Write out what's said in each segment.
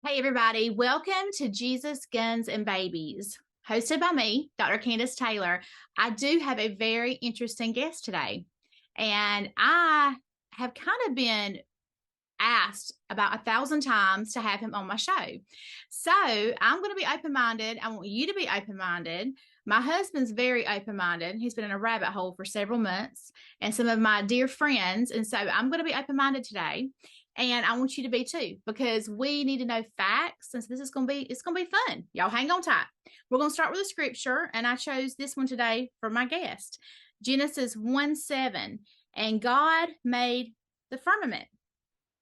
Hey, everybody. Welcome to Jesus, Guns, and Babies, hosted by me, Dr. Kandiss Taylor. I do have a very interesting guest today, and I have kind of been asked about 1,000 times to have him on my show. So I'm going to be open minded. I want you to be open minded. My husband's very open minded. He's been in a rabbit hole for several months, and some of my dear friends. And so I'm going to be open minded today. And I want you to be too, because we need to know facts. Since this is going to be, it's going to be fun. Y'all hang on tight. We're going to start with a scripture, and I chose this one today for my guest. Genesis 1:7. And God made the firmament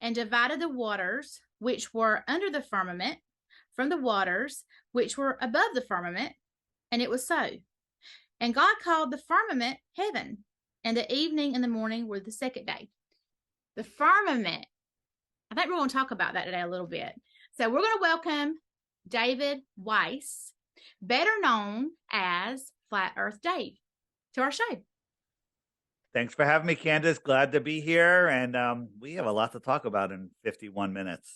and divided the waters which were under the firmament from the waters which were above the firmament. And it was so. And God called the firmament heaven, and the evening and the morning were the second day. The firmament, I think we're going to talk about that today a little bit. So we're going to welcome David Weiss, better known as Flat Earth Dave, to our show. Thanks for having me, Kandiss. Glad to be here. And we have a lot to talk about in 51 minutes.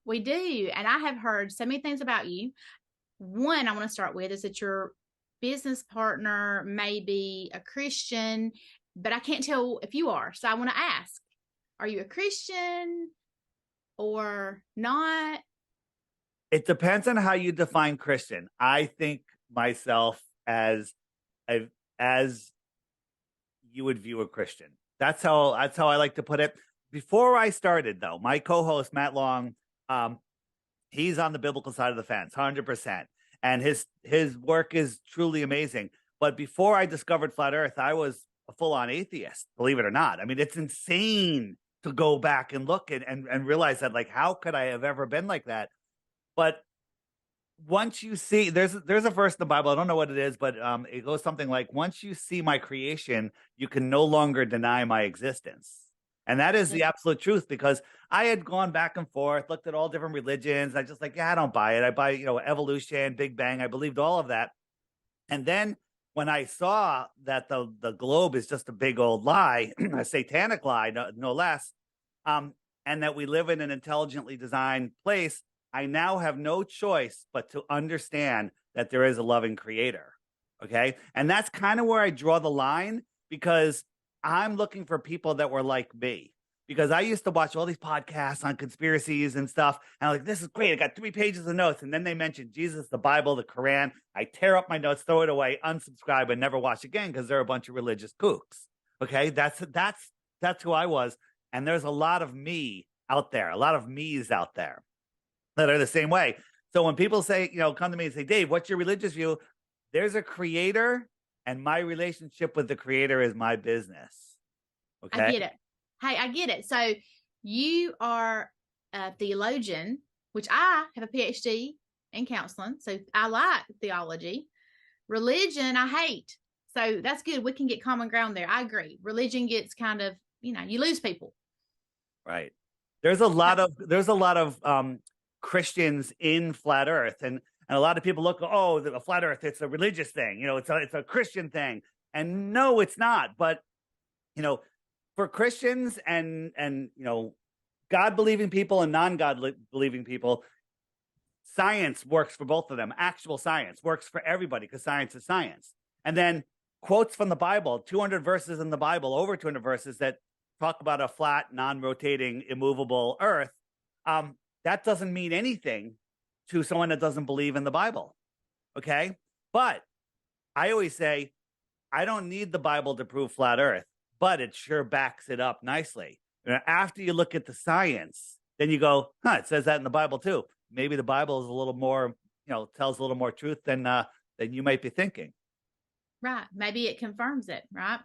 We do. And I have heard so many things about you. One I want to start with is that your business partner may be a Christian, but I can't tell if you are. So I want to ask, are you a Christian or not? It depends on how you define Christian. I think myself as you would view a Christian. That's how I like to put it. Before I started, though, my co-host Matt Long, he's on the biblical side of the fence, 100%, and his work is truly amazing. But before I discovered Flat Earth, I was a full-on atheist, believe it or not. I mean, it's insane to go back and look and realize that, like, how could I have ever been like that? But once you see, there's a verse in the Bible, I don't know what it is, but it goes something like, once you see my creation, you can no longer deny my existence. And that is the absolute truth, because I had gone back and forth, looked at all different religions. I just like, yeah, I don't buy it. I buy, evolution, Big Bang. I believed all of that. And then when I saw that the globe is just a big old lie, a satanic lie, no less, and that we live in an intelligently designed place, I now have no choice but to understand that there is a loving creator. Okay. And that's kind of where I draw the line, because I'm looking for people that were like me. Because I used to watch all these podcasts on conspiracies and stuff. And I'm like, this is great. I got 3 pages of notes. And then they mention Jesus, the Bible, the Quran. I tear up my notes, throw it away, unsubscribe, and never watch again, because they're a bunch of religious kooks. Okay. That's who I was. And there's a lot of me out there, a lot of me's out there that are the same way. So when people say, come to me and say, Dave, what's your religious view? There's a creator, and my relationship with the creator is my business. Okay. I get it. Hey, I get it. So you are a theologian, which I have a PhD in counseling. So I like theology. Religion, I hate. So that's good. We can get common ground there. I agree. Religion gets kind of, you lose people. Right. There's a lot of Christians in Flat Earth, and a lot of people look, oh, the Flat Earth, it's a religious thing, it's a Christian thing, and no, it's not. But for Christians and God believing people and non-God believing people, science works for both of them. Actual science works for everybody, because science is science. And then quotes from the Bible, 200 verses in the Bible, over 200 verses that talk about a flat, non-rotating, immovable Earth. That doesn't mean anything to someone that doesn't believe in the Bible. Okay. But I always say, I don't need the Bible to prove flat Earth, but it sure backs it up nicely. After you look at the science, then you go, it says that in the Bible too. Maybe the Bible is a little more, tells a little more truth than you might be thinking. Right. Maybe it confirms it. Right.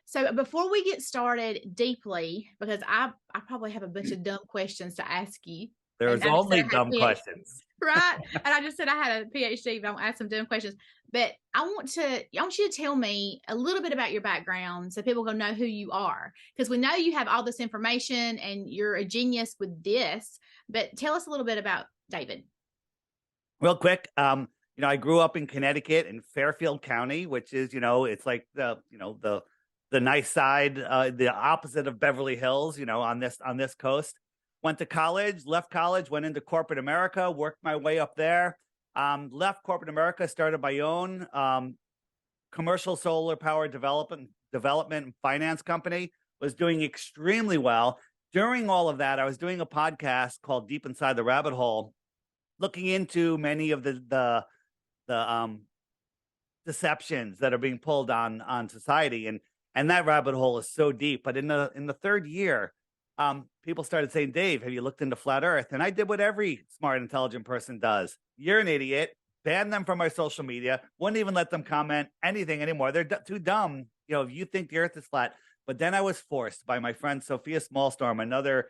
So before we get started deeply, because I probably have a bunch of dumb questions to ask you. There's only dumb questions. Right. And I just said I had a PhD, but I'm ask some dumb questions. But I want you to tell me a little bit about your background so people can know who you are. Because we know you have all this information and you're a genius with this. But tell us a little bit about David. Real quick, I grew up in Connecticut, in Fairfield County, which is, it's like the nice side, the opposite of Beverly Hills, on this coast. went to college, left college, went into corporate America, worked my way up there. Left corporate America, started my own commercial solar power development and finance company, was doing extremely well. During all of that, I was doing a podcast called Deep Inside the Rabbit Hole, looking into many of the deceptions that are being pulled on society, and that rabbit hole is so deep. But in the third year, people started saying, Dave, have you looked into flat Earth? And I did what every smart, intelligent person does. You're an idiot. Banned them from my social media. Wouldn't even let them comment anything anymore. They're too dumb. If you think the Earth is flat. But then I was forced by my friend Sophia Smallstorm, another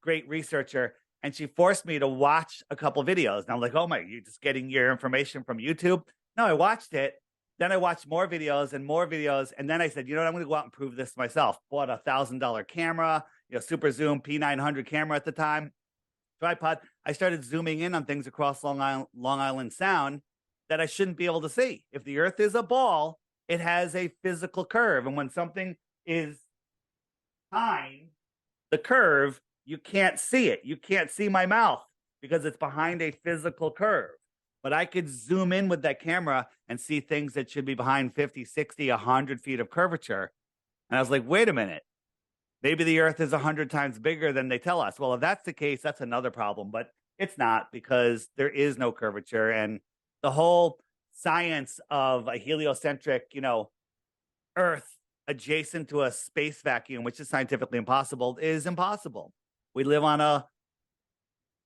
great researcher, and she forced me to watch a couple videos. And I'm like, oh my, you're just getting your information from YouTube? No, I watched it. Then I watched more videos. And then I said, you know what, I'm going to go out and prove this myself. Bought a $1,000 camera, super zoom P900 camera at the time, tripod. I started zooming in on things across Long Island Sound that I shouldn't be able to see. If the Earth is a ball, it has a physical curve. And when something is behind the curve, you can't see it. You can't see my mouth because it's behind a physical curve. But I could zoom in with that camera and see things that should be behind 50, 60, 100 feet of curvature. And I was like, wait a minute. Maybe the Earth is 100 times bigger than they tell us. Well, if that's the case, that's another problem. But it's not, because there is no curvature. And the whole science of a heliocentric, Earth adjacent to a space vacuum, which is scientifically impossible, is impossible. We live on a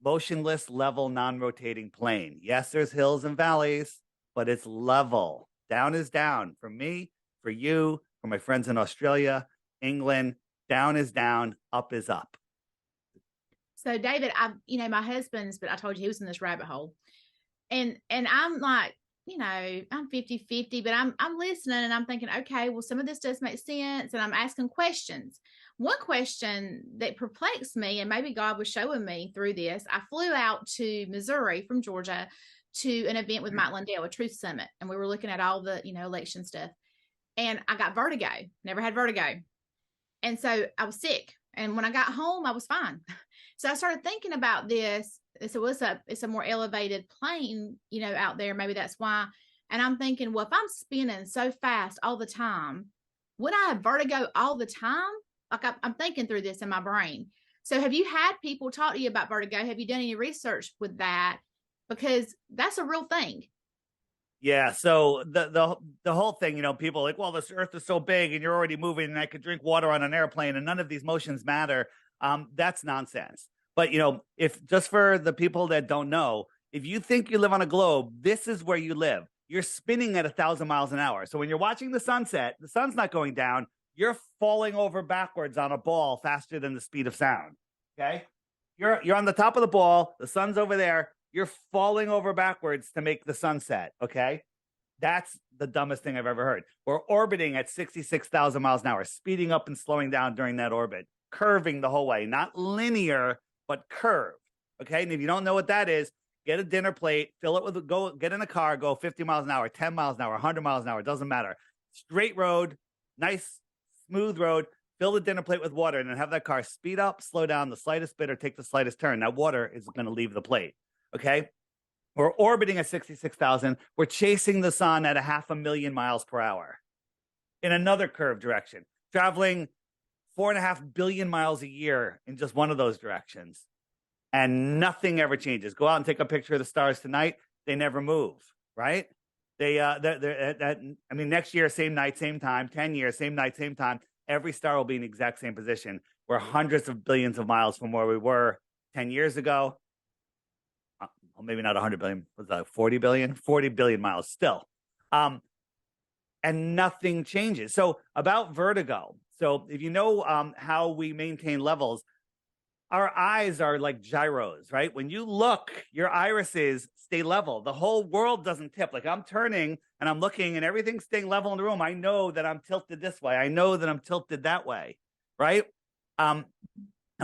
motionless, level, non-rotating plane. Yes, there's hills and valleys, but it's level. Down is down. For me, for you, for my friends in Australia, England, down is down, up is up. So David, my husband's, but I told you he was in this rabbit hole. And I'm like, I'm 50-50, but I'm listening and I'm thinking, okay, well, some of this does make sense. And I'm asking questions. One question that perplexed me, and maybe God was showing me through this, I flew out to Missouri from Georgia to an event with Mike Lindell, a truth summit. And we were looking at all the, election stuff. And I got vertigo, never had vertigo. And so I was sick. And when I got home, I was fine. So I started thinking about this. So it's a more elevated plane, out there. Maybe that's why. And I'm thinking, well, if I'm spinning so fast all the time, would I have vertigo all the time? Like I'm thinking through this in my brain. So have you had people talk to you about vertigo? Have you done any research with that? Because that's a real thing. Yeah. So the whole thing, people are like, well, this Earth is so big and you're already moving and I could drink water on an airplane and none of these motions matter. That's nonsense. But, if just for the people that don't know, if you think you live on a globe, this is where you live. You're spinning at 1,000 miles an hour. So when you're watching the sunset, the sun's not going down. You're falling over backwards on a ball faster than the speed of sound. Okay. You're on the top of the ball. The sun's over there. You're falling over backwards to make the sunset. Okay. That's the dumbest thing I've ever heard. We're orbiting at 66,000 miles an hour, speeding up and slowing down during that orbit, curving the whole way, not linear, but curved. Okay. And if you don't know what that is, get a dinner plate, fill it with get in a car, go 50 miles an hour, 10 miles an hour, 100 miles an hour. It doesn't matter. Straight road, nice, smooth road, fill the dinner plate with water, and then have that car speed up, slow down the slightest bit, or take the slightest turn. That water is going to leave the plate. Okay. We're orbiting at 66,000. We're chasing the sun at 500,000 miles per hour in another curved direction, traveling 4.5 billion miles a year in just one of those directions. And nothing ever changes. Go out and take a picture of the stars tonight. They never move, right? Next year, same night, same time, 10 years, same night, same time. Every star will be in the exact same position. We're hundreds of billions of miles from where we were 10 years ago. Well, maybe not 100 billion. Was that 40 billion? 40 billion miles still. And nothing changes. So about vertigo. So if you know how we maintain levels, our eyes are like gyros, right? When you look, your irises stay level. The whole world doesn't tip. Like I'm turning and I'm looking and everything's staying level in the room. I know that I'm tilted this way. I know that I'm tilted that way, right? And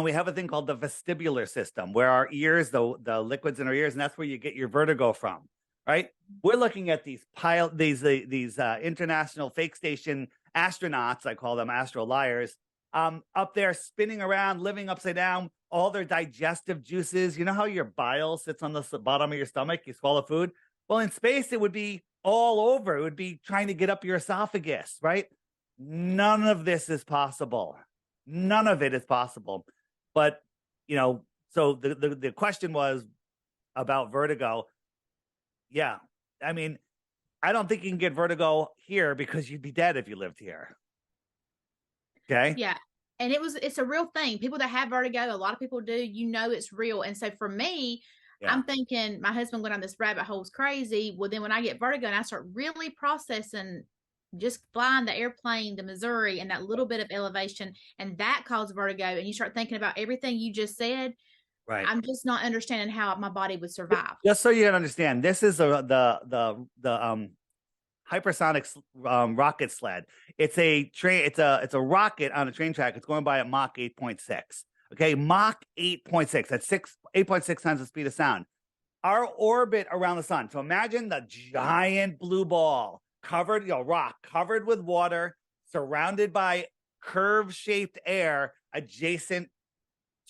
we have a thing called the vestibular system where our ears, the liquids in our ears, and that's where you get your vertigo from, right? We're looking at these international fake station astronauts, I call them astro liars, up there spinning around, living upside down, all their digestive juices. You know how your bile sits on the bottom of your stomach? You swallow food. Well, in space, it would be all over. It would be trying to get up your esophagus, right? None of this is possible. None of it is possible. But, so the question was about vertigo. Yeah. I mean, I don't think you can get vertigo here because you'd be dead if you lived here. Okay. Yeah. And it's a real thing. People that have vertigo, a lot of people do, it's real. And so for me, Yeah. I'm thinking my husband went on this rabbit hole's crazy. Well, then when I get vertigo and I start really processing just flying the airplane to Missouri and that little bit of elevation, and that caused vertigo, and you start thinking about everything you just said, Right. I'm just not understanding how my body would survive. Just so you can understand, this is the hypersonic rocket sled. It's a train. It's a rocket on a train track. It's going by at Mach 8.6. Okay, Mach 8.6. That's 8.6 times the speed of sound. Our orbit around the sun. So imagine the giant blue ball covered, rock covered with water, surrounded by curve-shaped air adjacent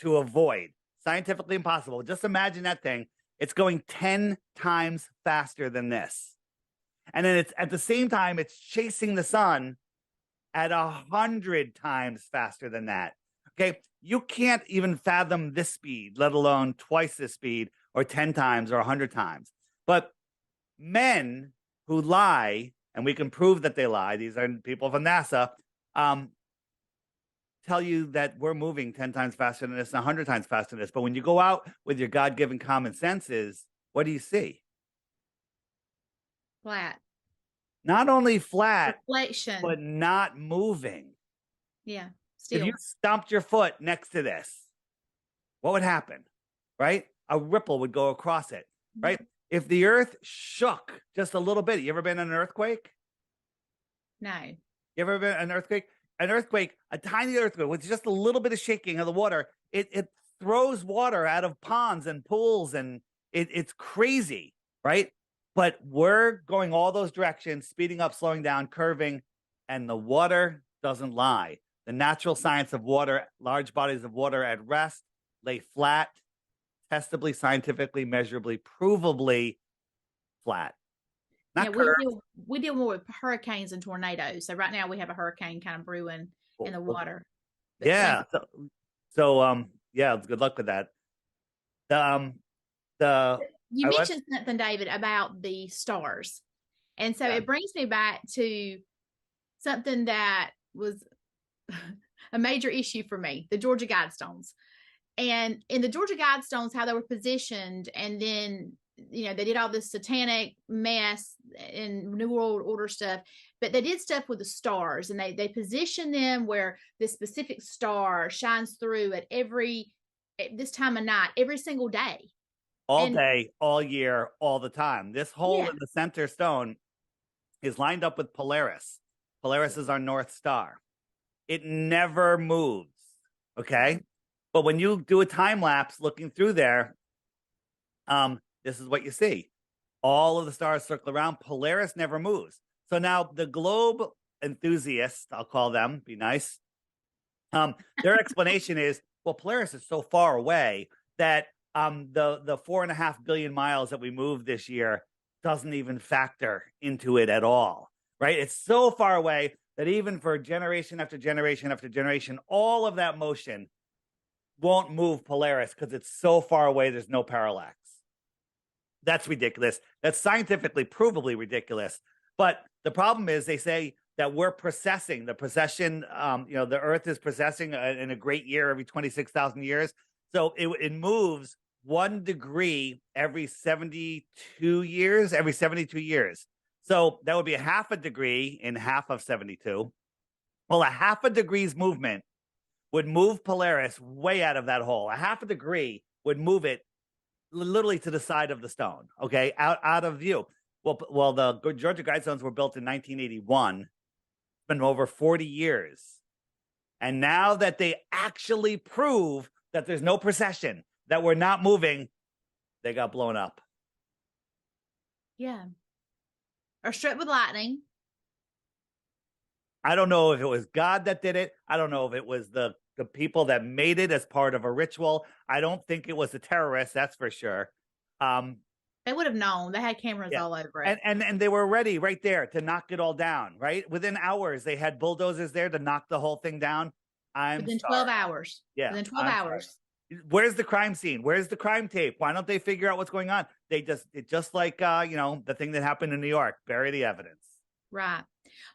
to a void. Scientifically impossible. Just imagine that thing. It's going 10 times faster than this. And then it's at the same time, it's chasing the sun at 100 times faster than that. Okay. You can't even fathom this speed, let alone twice this speed or 10 times or 100 times. But men who lie, and we can prove that they lie, these are people from NASA, tell you that we're moving 10 times faster than this and 100 times faster than this. But when you go out with your God-given common senses, what do you see? Flat. Not only flat, reflection, but not moving. Yeah. If Still. you stomped your foot next to this, what would happen? Right? A ripple would go across it. Right? Mm-hmm. If the earth shook just a little bit, you ever been in an earthquake? No. You ever been in an earthquake? An earthquake, a tiny earthquake with just a little bit of shaking of the water, it throws water out of ponds and pools, and it's crazy, right? But we're going all those directions, speeding up, slowing down, curving, and the water doesn't lie. The natural science of water, large bodies of water at rest, lay flat, testably, scientifically, measurably, provably flat. Yeah, we deal more with hurricanes and tornadoes. So right now we have a hurricane kind of brewing in the water. Yeah. So yeah, good luck with that. You mentioned something, David, about the stars. And so it brings me back to something that was a major issue for me, the Georgia Guidestones. And in the Georgia Guidestones, how they were positioned, and then they did all this satanic mess and New World Order stuff, but they did stuff with the stars, and they position them where this specific star shines through at this time of night, every single day. All day, all year, all the time. This hole in the center stone is lined up with Polaris. Polaris is our North Star. It never moves, okay? But when you do a time lapse looking through there, this is what you see. All of the stars circle around. Polaris never moves. So now the globe enthusiasts, I'll call them, be nice. Their explanation is, well, Polaris is so far away that the 4.5 billion miles that we moved this year doesn't even factor into it at all, right? It's so far away that even for generation after generation after generation, all of that motion won't move Polaris because it's so far away, there's no parallax. That's ridiculous. That's scientifically provably ridiculous. But the problem is they say that we're precessing the precession. The Earth is precessing in a great year every 26,000 years. So it moves 1 degree every 72 years, So that would be a half a degree in half of 72. Well, a half a degree's movement would move Polaris way out of that hole. A half a degree would move it literally to the side of the stone, okay, out of view. Well, the Georgia Guidestones were built in 1981. It's been over 40 years. And now that they actually prove that there's no precession, that we're not moving, they got blown up. Yeah. Or struck with lightning. Or struck with lightning. And then, like I said, the I don't know if it was God that did it. I don't know if it was the people that made it as part of a ritual. I don't think it was the terrorists, that's for sure. Um, They would have known. They had cameras yeah. all over it And they were ready right there to knock it all down, right? Within hours, they had bulldozers there to knock the whole thing down. I'm within 12 sorry. hours. Yeah, Within 12 I'm sorry. hours. Where's the crime scene? Where's the crime tape? Why don't they figure out what's going on? Just like the thing that happened in New York, bury the evidence. Right.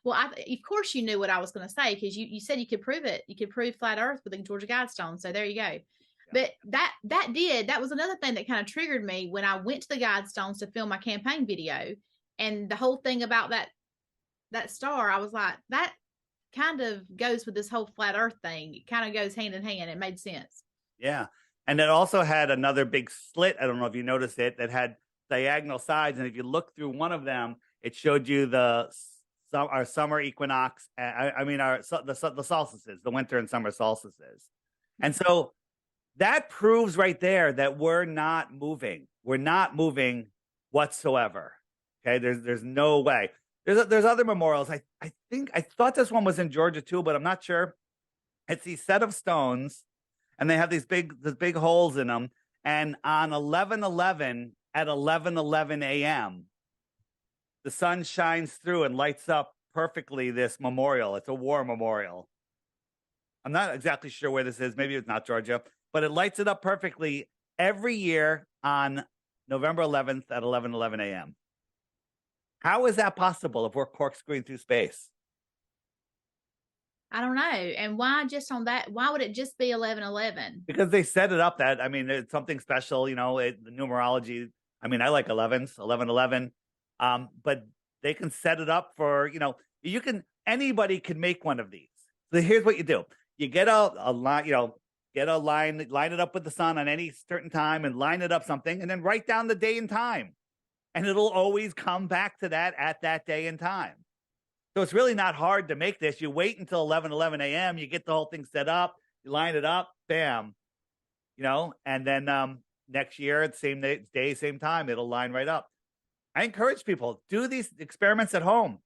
Well, of course you knew what I was going to say because you said you could prove it. You could prove flat Earth with the Georgia Guidestones. So there you go. Yeah. But that was another thing that kind of triggered me when I went to the Guidestones to film my campaign video, and the whole thing about that star. I was like, that kind of goes with this whole flat Earth thing. It kind of goes hand in hand. It made sense. Yeah, and it also had another big slit. I don't know if you noticed it. That had diagonal sides, and if you look through one of them, it showed you our summer equinox. The solstices, the winter and summer solstices. And so that proves right there that we're not moving. We're not moving whatsoever. Okay, there's no way. There's other memorials. I thought this one was in Georgia too, but I'm not sure. It's these set of stones, and they have these big holes in them. And on 11/11 at 11:11 a.m., the sun shines through and lights up perfectly this memorial. It's a war memorial. I'm not exactly sure where this is. Maybe it's not Georgia, but it lights it up perfectly every year on November 11th at 11:11 a.m. How is that possible if we're corkscrewing through space? I don't know. And why just on that? Why would it just be 11/11? Because they set it up that, it's something special, the numerology. I like 11s, 11/11. But they can set it up for, anybody can make one of these. So here's what you do. You get a line, get a line, line it up with the sun on any certain time and line it up something, and then write down the day and time. And it'll always come back to that at that day and time. So it's really not hard to make this. You wait until 11:11 a.m., you get the whole thing set up, you line it up, bam, and then next year at the same day, same time, it'll line right up. I encourage people, do these experiments at home.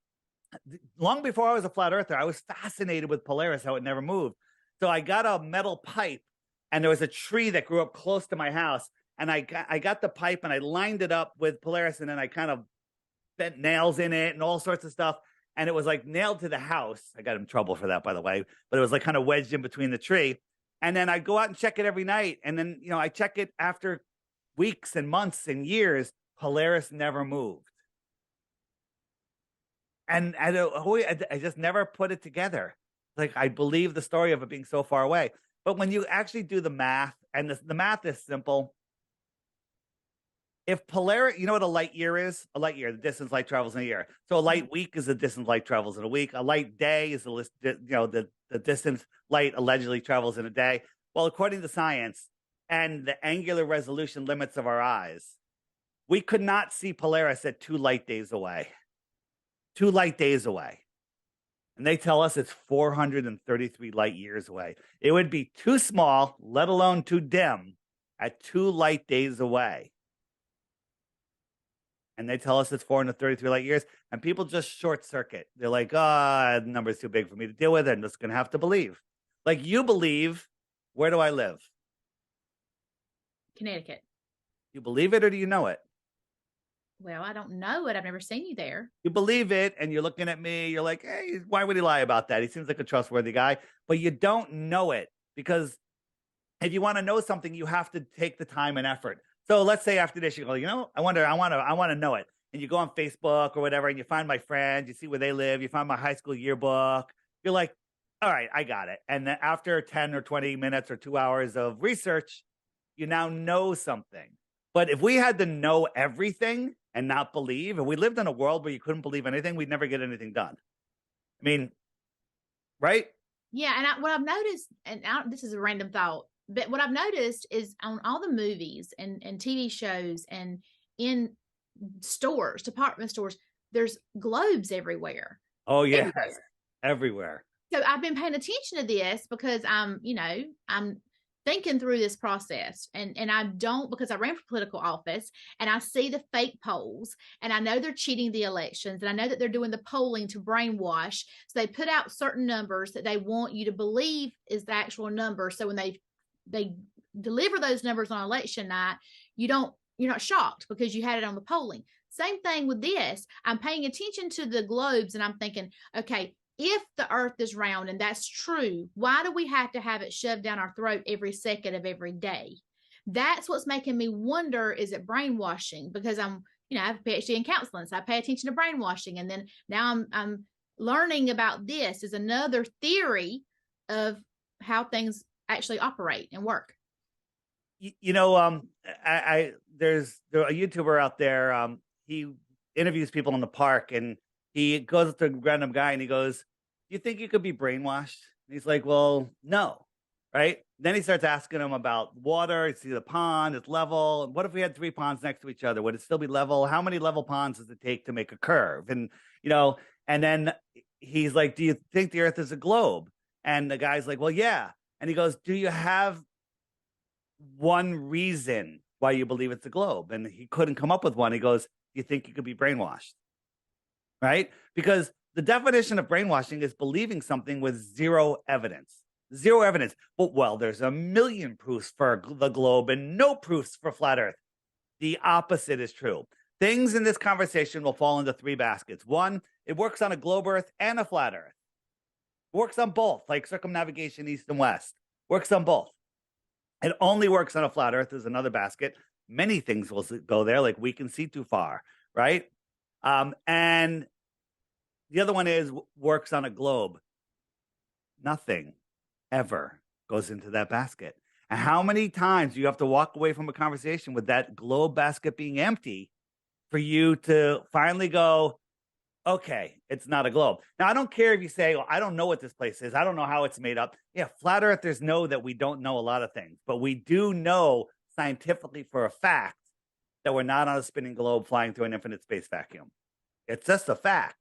Long before I was a flat earther, I was fascinated with Polaris, how it never moved. So I got a metal pipe, and there was a tree that grew up close to my house. And I got the pipe and I lined it up with Polaris, and then I kind of bent nails in it and all sorts of stuff. And it was like nailed to the house. I got in trouble for that, by the way, but it was like kind of wedged in between the tree. And then I'd go out and check it every night. And then, I check it after weeks and months and years. Polaris never moved. And I just never put it together. Like, I believe the story of it being so far away. But when you actually do the math, and the math is simple. If Polaris, you know what a light year is? A light year, the distance light travels in a year. So a light week is the distance light travels in a week. A light day is the distance light allegedly travels in a day. Well, according to science and the angular resolution limits of our eyes, we could not see Polaris at 2 light days away. 2 light days away. And they tell us it's 433 light years away. It would be too small, let alone too dim, at 2 light days away. And they tell us it's 433 light years, and people just short circuit. They're like, the number's too big for me to deal with, and I'm just going to have to believe. Like, you believe, where do I live? Connecticut. You believe it, or do you know it? Well, I don't know it. I've never seen you there. You believe it, and you're looking at me. You're like, hey, why would he lie about that? He seems like a trustworthy guy. But you don't know it, because if you want to know something, you have to take the time and effort. So let's say after this, you go, I want to know it. And you go on Facebook or whatever, and you find my friends, you see where they live, you find my high school yearbook. You're like, all right, I got it. And then after 10 or 20 minutes or 2 hours of research, you now know something. But if we had to know everything and not believe, and we lived in a world where you couldn't believe anything, we'd never get anything done. I mean, right? Yeah. And what I've noticed, and this is a random thought, but what I've noticed is on all the movies and TV shows and in stores, department stores, there's globes everywhere. Oh, yeah. Everywhere. So I've been paying attention to this because I'm thinking through this process, and I don't, because I ran for political office and I see the fake polls, and I know they're cheating the elections, and I know that they're doing the polling to brainwash. So they put out certain numbers that they want you to believe is the actual number. So when they deliver those numbers on election night, you're not shocked because you had it on the polling. Same thing with this. I'm paying attention to the globes and I'm thinking, okay, if the earth is round and that's true, why do we have to have it shoved down our throat every second of every day? That's what's making me wonder, is it brainwashing? Because I have a PhD in counseling, so I pay attention to brainwashing. And then now I'm learning about this is another theory of how things actually operate and work. There's a YouTuber out there. He interviews people in the park, and he goes to a random guy and he goes, "Do you think you could be brainwashed?" And he's like, "Well, no." Right? Then he starts asking him about water. You see the pond, it's level. What if we had 3 ponds next to each other? Would it still be level? How many level ponds does it take to make a curve? And and then he's like, "Do you think the earth is a globe?" And the guy's like, "Well, yeah." And he goes, "Do you have one reason why you believe it's a globe?" And he couldn't come up with one. He goes, "Do you think you could be brainwashed?" Right? Because the definition of brainwashing is believing something with zero evidence. Zero evidence. But, well, there's a million proofs for the globe and no proofs for flat earth. The opposite is true. Things in this conversation will fall into 3 baskets. 1, it works on a globe earth and a flat earth. It works on both, like circumnavigation east and west. Works on both. It only works on a flat earth is another basket. Many things will go there, like we can see too far, right? And the other one is works on a globe. Nothing ever goes into that basket. And how many times do you have to walk away from a conversation with that globe basket being empty for you to finally go, okay, it's not a globe. Now, I don't care if you say, "Well, I don't know what this place is. I don't know how it's made up." Yeah, flat earthers know that we don't know a lot of things, but we do know scientifically for a fact that we're not on a spinning globe flying through an infinite space vacuum. It's just a fact.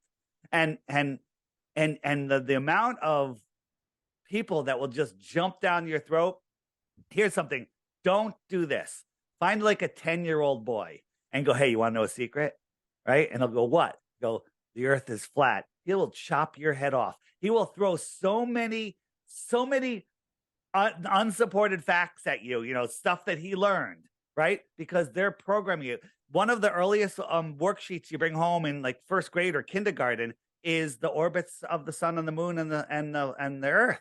And the amount of people that will just jump down your throat. Here's something. Don't do this. Find like a 10-year-old boy and go, "Hey, you want to know a secret?" Right? And he'll go, "What?" Go, "The earth is flat." He will chop your head off. He will throw so many unsupported facts at you, stuff that he learned, right? Because they're programming you. One of the earliest worksheets you bring home in like first grade or kindergarten is the orbits of the sun and the moon and the earth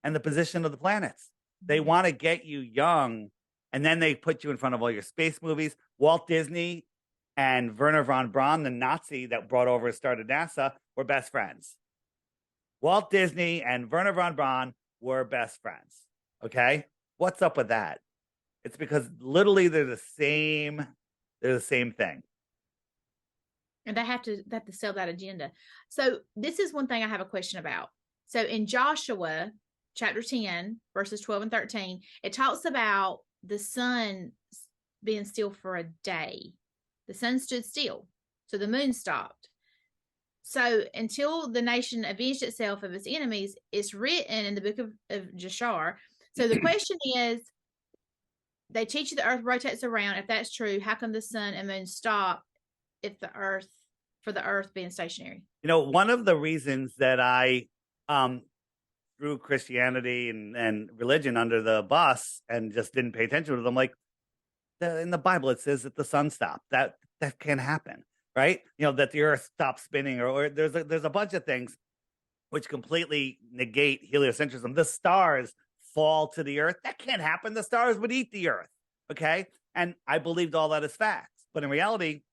and the position of the planets. They want to get you young, and then they put you in front of all your space movies. Walt Disney and Werner von Braun, the Nazi that brought over and started NASA, were best friends. Walt Disney and Werner von Braun were best friends. Okay? What's up with that? It's because literally they're the same thing. And they have to sell that agenda. So this is one thing I have a question about. So in Joshua chapter 10, verses 12 and 13, it talks about the sun being still for a day. The sun stood still, so the moon stopped. So until the nation avenged itself of its enemies, it's written in the book of Jashar. So the question is, they teach you the earth rotates around. If that's true, how come the sun and moon stop if for the earth being stationary? One of the reasons that I threw Christianity and religion under the bus and just didn't pay attention to them, like in the Bible, it says that the sun stopped. That can't happen, right? That the earth stops spinning, or there's a bunch of things which completely negate heliocentrism. The stars fall to the earth. That can't happen. The stars would eat the earth. Okay. And I believed all that as facts. But in reality,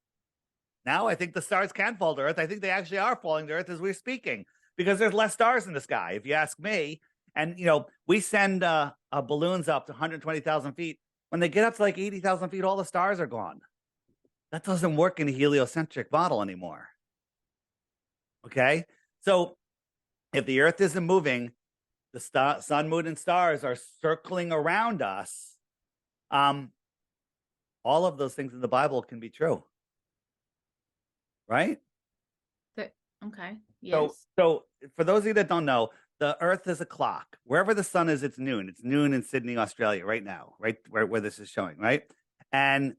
now I think the stars can fall to earth. I think they actually are falling to earth as we're speaking because there's less stars in the sky, if you ask me. And, we send balloons up to 120,000 feet. When they get up to like 80,000 feet, all the stars are gone. That doesn't work in a heliocentric model anymore. Okay. So if the earth isn't moving, the sun, moon, and stars are circling around us. All of those things in the Bible can be true. Right? Okay. Yes. So for those of you that don't know, the Earth is a clock. Wherever the sun is, it's noon. It's noon in Sydney, Australia, right now, right where this is showing, right? And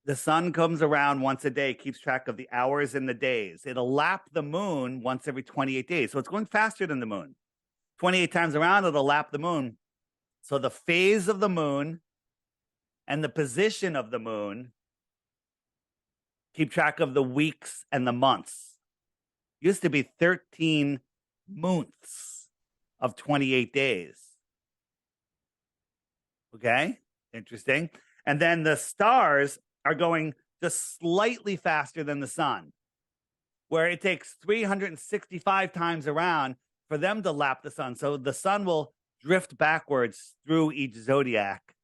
the sun comes around once a day, keeps track of the hours and the days. It'll lap the moon once every 28 days. So it's going faster than the moon. 28 times around, it'll lap the moon. So the phase of the moon and the position of the moon keep track of the weeks and the months. Used to be 13 months of 28 days. Okay, interesting. And then the stars are going just slightly faster than the sun, where it takes 365 times around for them to lap the sun. So the sun will drift backwards through each zodiac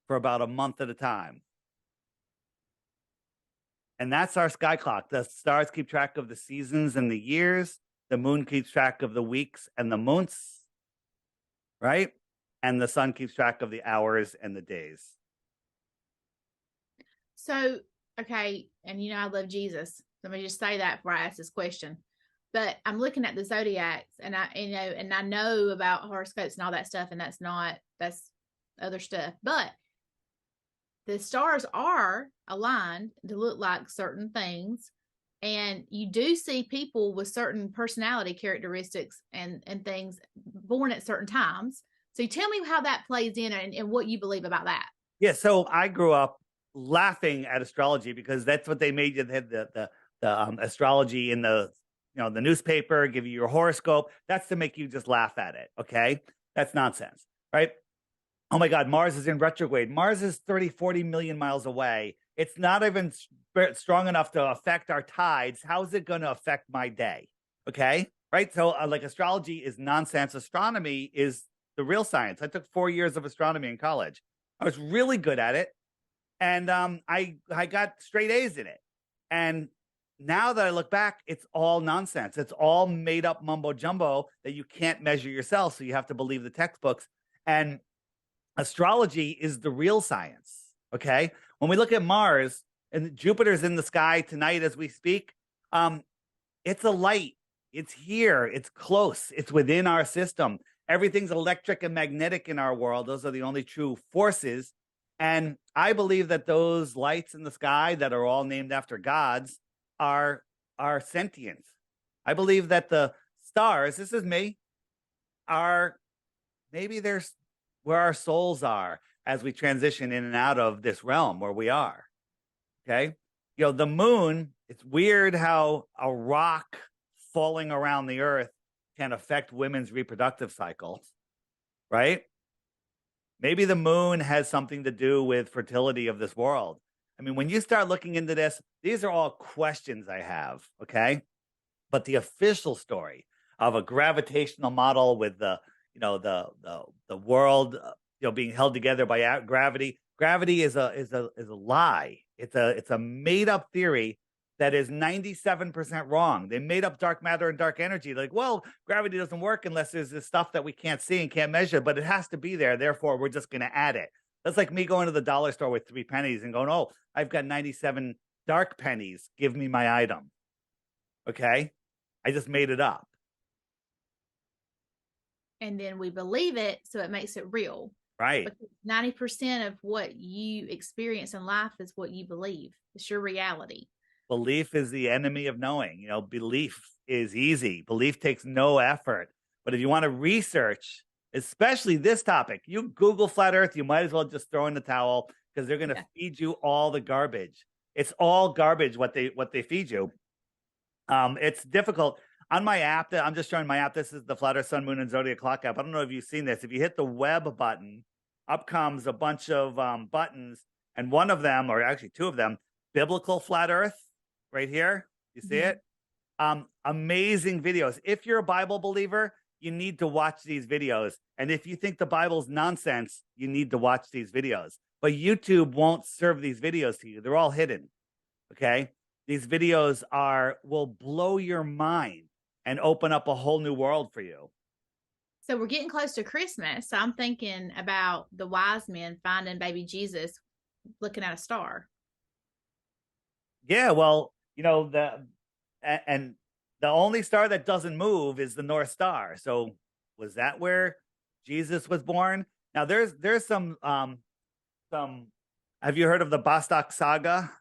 for about a month at a time. And that's our sky clock. The stars keep track of the seasons and the years. The moon keeps track of the weeks and the months, right? And the sun keeps track of the hours and the days. So, okay, and you know I love Jesus. Let me just say that before I ask this question. But I'm looking at the zodiacs, and I know about horoscopes and all that stuff, and that's other stuff. But the stars are aligned to look like certain things, and you do see people with certain personality characteristics and things born at certain times. So tell me how that plays in and what you believe about that. Yeah, so I grew up laughing at astrology because that's what they made you. They had the astrology in the the newspaper, give you your horoscope. That's to make you just laugh at it. Okay, that's nonsense, right? Oh my God, Mars is in retrograde. Mars is 30, 40 million miles away. It's not even strong enough to affect our tides. How is it going to affect my day? Okay, right? So like astrology is nonsense. Astronomy is the real science. I took 4 years of astronomy in college. I was really good at it. And I got straight A's in it. And now that I look back, it's all nonsense. It's all made up mumbo jumbo that you can't measure yourself. So you have to believe the textbooks. And astrology is the real science. Okay. When we look at Mars and Jupiter's in the sky tonight as we speak, it's a light. It's here. It's close. It's within our system. Everything's electric and magnetic in our world. Those are the only true forces. And I believe that those lights in the sky that are all named after gods are sentient. I believe that the stars, this is me, are maybe there's where our souls are as we transition in and out of this realm where we are. Okay. The moon, it's weird how a rock falling around the earth can affect women's reproductive cycles, right? Maybe the moon has something to do with fertility of this world. I mean, when you start looking into this, these are all questions I have, okay? But the official story of a gravitational model with the world, being held together by gravity. Gravity is a lie. It's a made up theory that is 97% wrong. They made up dark matter and dark energy. Like, well, gravity doesn't work unless there's this stuff that we can't see and can't measure, but it has to be there. Therefore, we're just going to add it. That's like me going to the dollar store with 3 pennies and going, oh, I've got 97 dark pennies. Give me my item. Okay. I just made it up. And then we believe it, so it makes it real. Right. Because 90% of what you experience in life is what you believe. It's your reality. Belief is the enemy of knowing. Belief is easy. Belief takes no effort. But if you want to research, especially this topic, you Google flat earth, you might as well just throw in the towel because they're going to feed you all the garbage. It's all garbage what they feed you. It's difficult. On my app, I'm just showing my app. This is the Flat Earth, Sun, Moon, and Zodiac Clock app. I don't know if you've seen this. If you hit the web button, up comes a bunch of buttons, and one of them, or actually 2 of them, biblical flat earth, right here. You see it? Amazing videos. If you're a Bible believer, you need to watch these videos. And if you think the Bible's nonsense, you need to watch these videos. But YouTube won't serve these videos to you. They're all hidden. Okay? These videos will blow your mind and open up a whole new world for you. So we're getting close to Christmas. So I'm thinking about the wise men finding baby Jesus looking at a star. Yeah, well, and the only star that doesn't move is the North Star. So was that where Jesus was born? Now there's some have you heard of the Bostock Saga?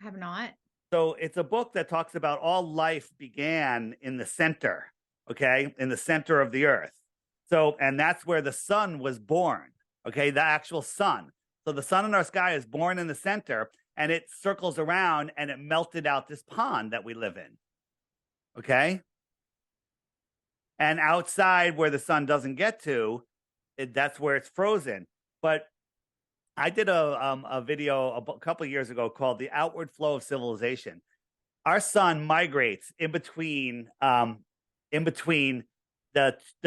I have not. So it's a book that talks about all life began in the center, okay, in the center of the earth. So, and that's where the sun was born, okay, the actual sun. So the sun in our sky is born in the center and it circles around and it melted out this pond that we live in, okay? And outside where the sun doesn't get to, that's where it's frozen. But I did a video a couple of years ago called "The Outward Flow of Civilization." Our sun migrates in between the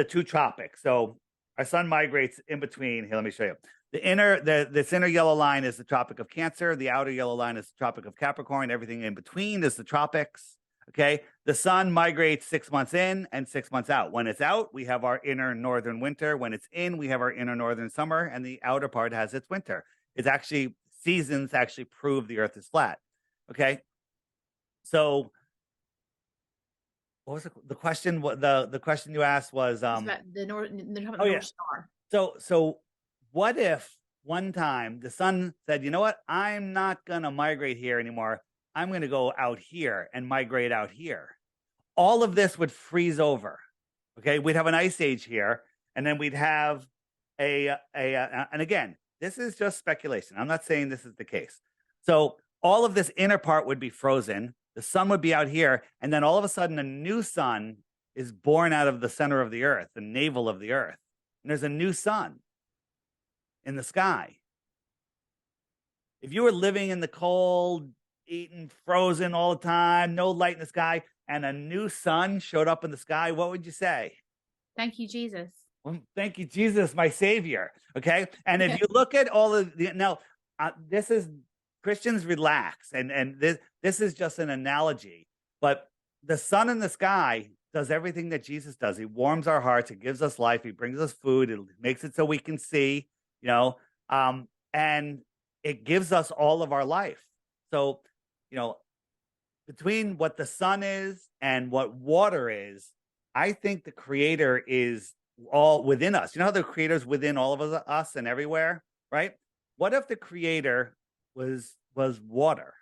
two tropics. So our sun migrates in between. Here, let me show you. This inner yellow line is the Tropic of Cancer. The outer yellow line is the Tropic of Capricorn. Everything in between is the tropics. Okay, the sun migrates 6 months in and 6 months out. When it's out, we have our inner northern winter. When it's in, we have our inner northern summer, and the outer part has its winter. It's actually seasons actually prove the Earth is flat. Okay, so what was the question? What the question you asked was It's about the North Star. So what if one time the sun said, you know what, I'm not gonna migrate here anymore. I'm going to go out here and migrate out here. All of this would freeze over. Okay, we'd have an ice age here, and then we'd have and again, this is just speculation. I'm not saying this is the case. So all of this inner part would be frozen. The sun would be out here, and then all of a sudden, a new sun is born out of the center of the earth, the navel of the earth, and there's a new sun in the sky. If you were living in the cold, eating frozen all the time, no light in the sky, and a new sun showed up in the sky, what would you say? Thank you, Jesus. Well, thank you, Jesus, my savior. Okay. And if you look at all of the, now, this is Christians relax. And this is just an analogy, but the sun in the sky does everything that Jesus does. He warms our hearts. He gives us life. He brings us food. It makes it so we can see, and it gives us all of our life. So, between what the sun is and what water is, I think the creator is all within us. You know how the creator's within all of us and everywhere, right? What if the creator was water?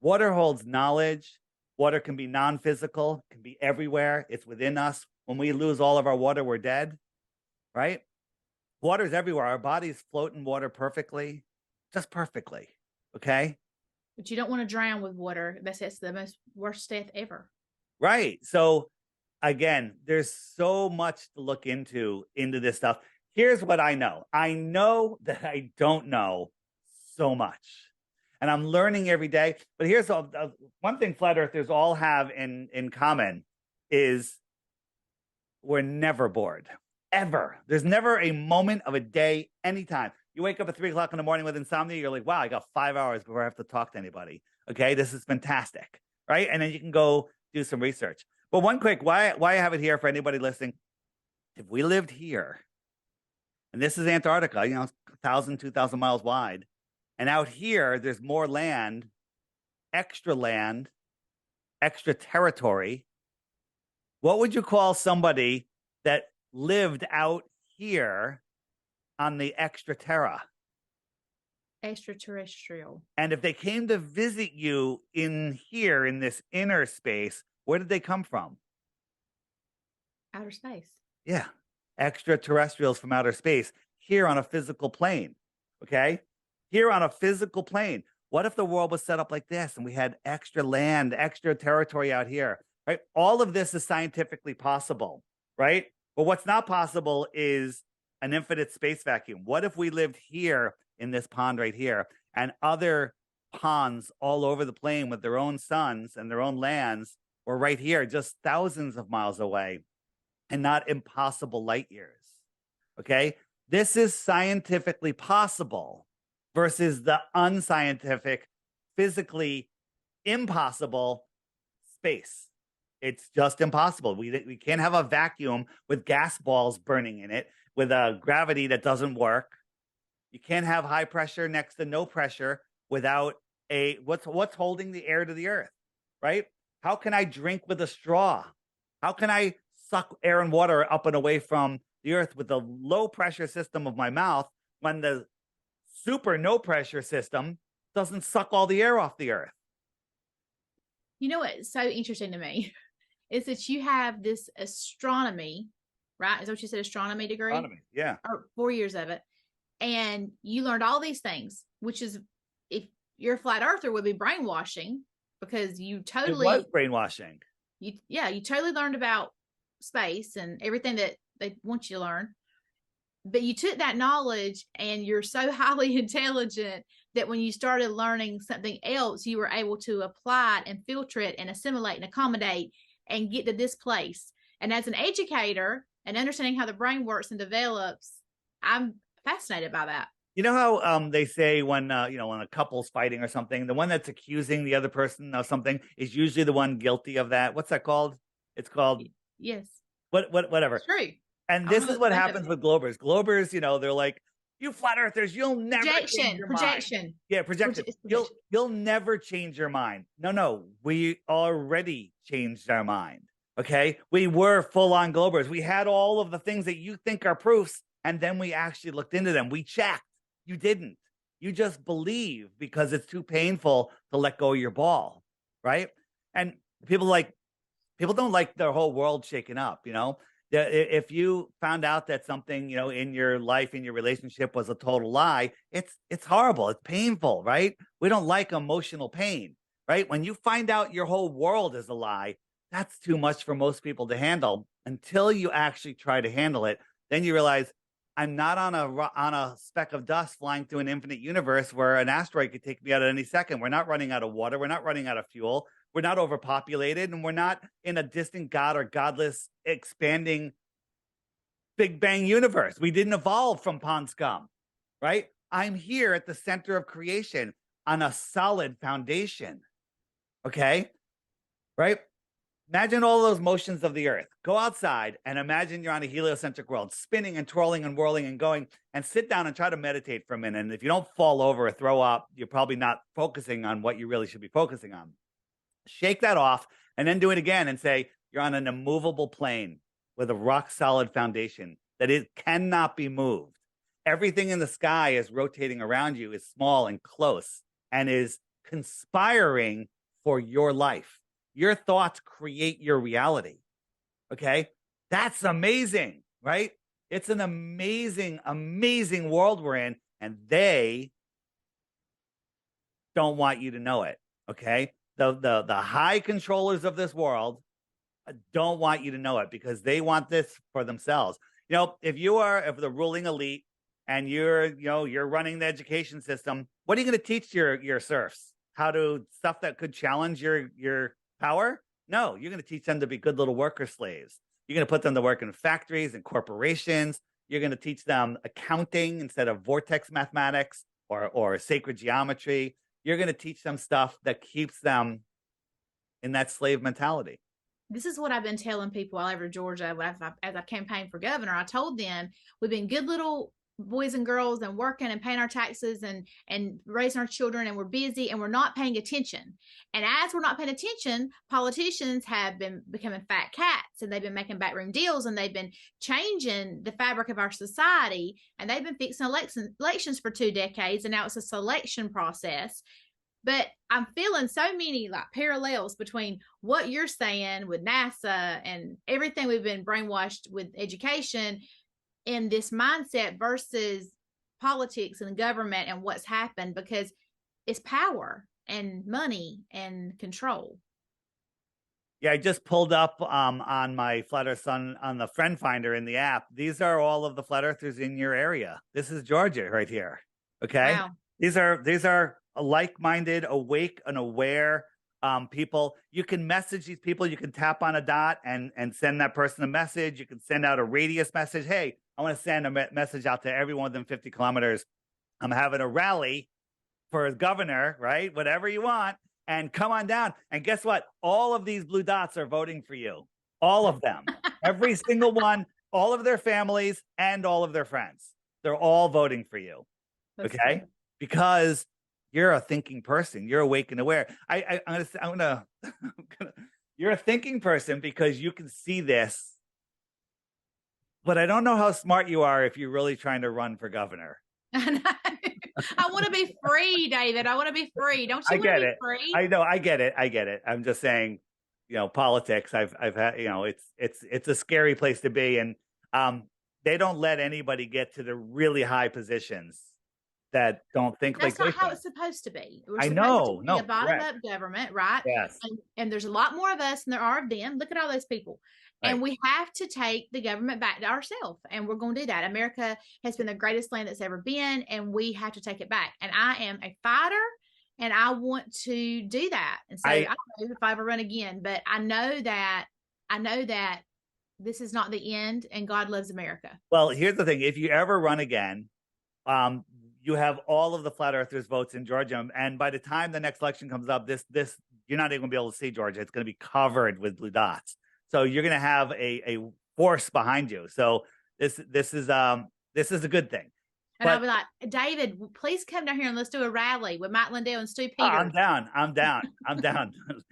Water holds knowledge. Water can be non-physical, can be everywhere. It's within us. When we lose all of our water, we're dead, right? Water's everywhere. Our bodies float in water perfectly, just perfectly, okay? But you don't want to drown with water. That's the worst death ever. Right. So again, there's so much to look into this stuff. Here's what I know. I know that I don't know so much. And I'm learning every day. But here's one thing flat earthers all have in common is we're never bored. Ever. There's never a moment of a day, anytime. You wake up at 3 o'clock in the morning with insomnia, you're like, wow, I got 5 hours before I have to talk to anybody. Okay, this is fantastic, right? And then you can go do some research. But one quick, why I have it here for anybody listening, if we lived here, and this is Antarctica, 1,000, 2,000 miles wide, and out here, there's more land, extra territory, what would you call somebody that lived out here on the extra terra? Extraterrestrial. And if they came to visit you in here, in this inner space, where did they come from? Outer space. Yeah. Extraterrestrials from outer space here on a physical plane. Okay. Here on a physical plane. What if the world was set up like this and we had extra land, extra territory out here, right? All of this is scientifically possible, right? But what's not possible is an infinite space vacuum. What if we lived here in this pond right here and other ponds all over the plane with their own suns and their own lands were right here, just thousands of miles away and not impossible light years? Okay. This is scientifically possible versus the unscientific, physically impossible space. It's just impossible. We can't have a vacuum with gas balls burning in it, with a gravity that doesn't work. You can't have high pressure next to no pressure without what's holding the air to the earth, right? How can I drink with a straw? How can I suck air and water up and away from the earth with the low pressure system of my mouth when the super no pressure system doesn't suck all the air off the earth? You know what's so interesting to me is that you have this astronomy, right? Is that what you said, astronomy degree? Astronomy, yeah. Or 4 years of it. And you learned all these things, which is, if you're a flat earther, would be brainwashing, because you It was totally, brainwashing. you totally learned about space and everything that they want you to learn. But you took that knowledge and you're so highly intelligent that when you started learning something else, you were able to apply it and filter it and assimilate and accommodate and get to this place. And as an educator and understanding how the brain works and develops, I'm fascinated by that. You know how they say when when a couple's fighting or something, the one that's accusing the other person of something is usually the one guilty of that. What's that called? It's called Yes, whatever. it's true. And I don't this know is what what to think of happens it. with Globers. Globers, they're like, you flat earthers, you'll never change your mind. Projection. Yeah, projection. It's You'll projection. you'll never change your mind. No, we already changed our mind. Okay. We were full on Globers. We had all of the things that you think are proofs, and then we actually looked into them. We checked. You didn't. You just believe because it's too painful to let go of your ball. Right. And people don't like their whole world shaken up. If you found out that something in your life, in your relationship, was a total lie, it's horrible, it's painful, right? We don't like emotional pain, right? When you find out your whole world is a lie, that's too much for most people to handle. Until you actually try to handle it, then you realize, I'm not on a speck of dust flying through an infinite universe where an asteroid could take me out at any second. We're not running out of water, we're not running out of fuel, we're not overpopulated, and we're not in a distant god or godless expanding Big Bang universe. We didn't evolve from pond scum, right? I'm here at the center of creation on a solid foundation. Okay. Right. Imagine all those motions of the earth. Go outside and imagine you're on a heliocentric world, spinning and twirling and whirling and going, and sit down and try to meditate for a minute. And if you don't fall over or throw up, you're probably not focusing on what you really should be focusing on. Shake that off and then do it again and say, you're on an immovable plane with a rock solid foundation that it cannot be moved. Everything in the sky is rotating around you, is small and close, and is conspiring for your life. Your thoughts create your reality. Okay. That's amazing, right? It's an amazing, amazing world we're in, and they don't want you to know it. Okay. The high controllers of this world don't want you to know it because they want this for themselves. If the ruling elite and you're running the education system, what are you going to teach your serfs? Stuff that could challenge your power? No, you're going to teach them to be good little worker slaves. You're going to put them to work in factories and corporations. You're going to teach them accounting instead of vortex mathematics or sacred geometry. You're going to teach them stuff that keeps them in that slave mentality. This is what I've been telling people all over Georgia as I campaigned for governor. I told them we've been good little boys and girls and working and paying our taxes and raising our children, and we're busy and we're not paying attention. And as we're not paying attention, politicians have been becoming fat cats, and they've been making backroom deals, and they've been changing the fabric of our society, and they've been fixing elections for 2 decades, and now it's a selection process. But I'm feeling so many parallels between what you're saying with NASA and everything we've been brainwashed with education in this mindset versus politics and government and what's happened, because it's power and money and control. Yeah, I just pulled up on my Flat Earth Sun on the friend finder in the app. These are all of the flat earthers in your area. This is Georgia right here. Okay. Wow. These are like-minded, awake and aware people. You can message these people. You can tap on a dot and send that person a message. You can send out a radius message. Hey, I want to send a message out to everyone within 50 kilometers. I'm having a rally for governor, right? Whatever you want. And come on down. And guess what? All of these blue dots are voting for you. All of them. Every single one, all of their families and all of their friends. They're all voting for you. That's okay? Cool. Because you're a thinking person. You're awake and aware. I'm gonna You're a thinking person because you can see this, but I don't know how smart you are if you're really trying to run for governor. I want to be free, David. I want to be free. Don't I you want to get be it. free? I know. I get it. I get it. I'm just saying, politics. I've had, it's a scary place to be, and um, they don't let anybody get to the really high positions that don't think like That's they not how think. it's supposed to be. We're I supposed to know. be a No, bottom correct. up government, right? Yes. And there's a lot more of us than there are of them. Look at all those people. Right. And we have to take the government back to ourselves. And we're going to do that. America has been the greatest land that's ever been, and we have to take it back. And I am a fighter, and I want to do that. And so I don't know if I ever run again, but I know that this is not the end, and God loves America. Well, here's the thing: if you ever run again, you have all of the flat earthers votes in Georgia, and by the time the next election comes up, this you're not even going to be able to see Georgia. It's going to be covered with blue dots. So you're going to have a force behind you. So this is a good thing. And I'll be like, David, please come down here and let's do a rally with Mike Lindell and Stu Peters. I'm down. I'm down.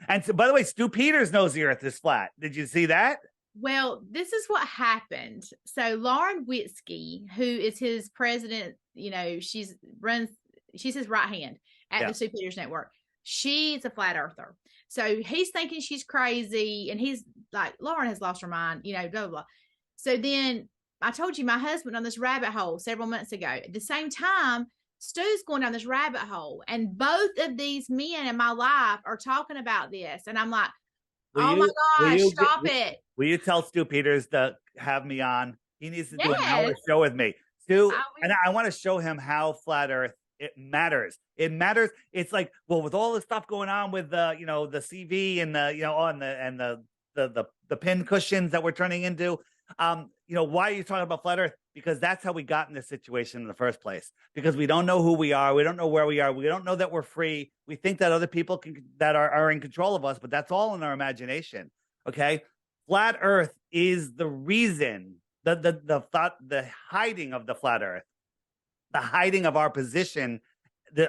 And so, by the way, Stu Peters knows the earth is flat. Did you see that? Well, this is what happened. So Lauren Witzke, who is his president, she's his right hand at the Stu Peters Network. She's a flat earther. So he's thinking she's crazy, and he's like, Lauren has lost her mind, blah, blah, blah. So then I told you my husband on this rabbit hole several months ago. At the same time, Stu's going down this rabbit hole, and both of these men in my life are talking about this. And I'm like, my gosh, stop it. Will you tell Stu Peters to have me on? He needs to do an hour show with me. Stu, and I want to show him how flat earth it matters. It matters. It's like, well, with all the stuff going on with the CV and the pin cushions that we're turning into, why are you talking about flat earth? Because that's how we got in this situation in the first place. Because we don't know who we are. We don't know where we are. We don't know that we're free. We think that other people that are in control of us, but that's all in our imagination. Okay. Flat earth is the reason, the hiding of the flat earth, the hiding of our position,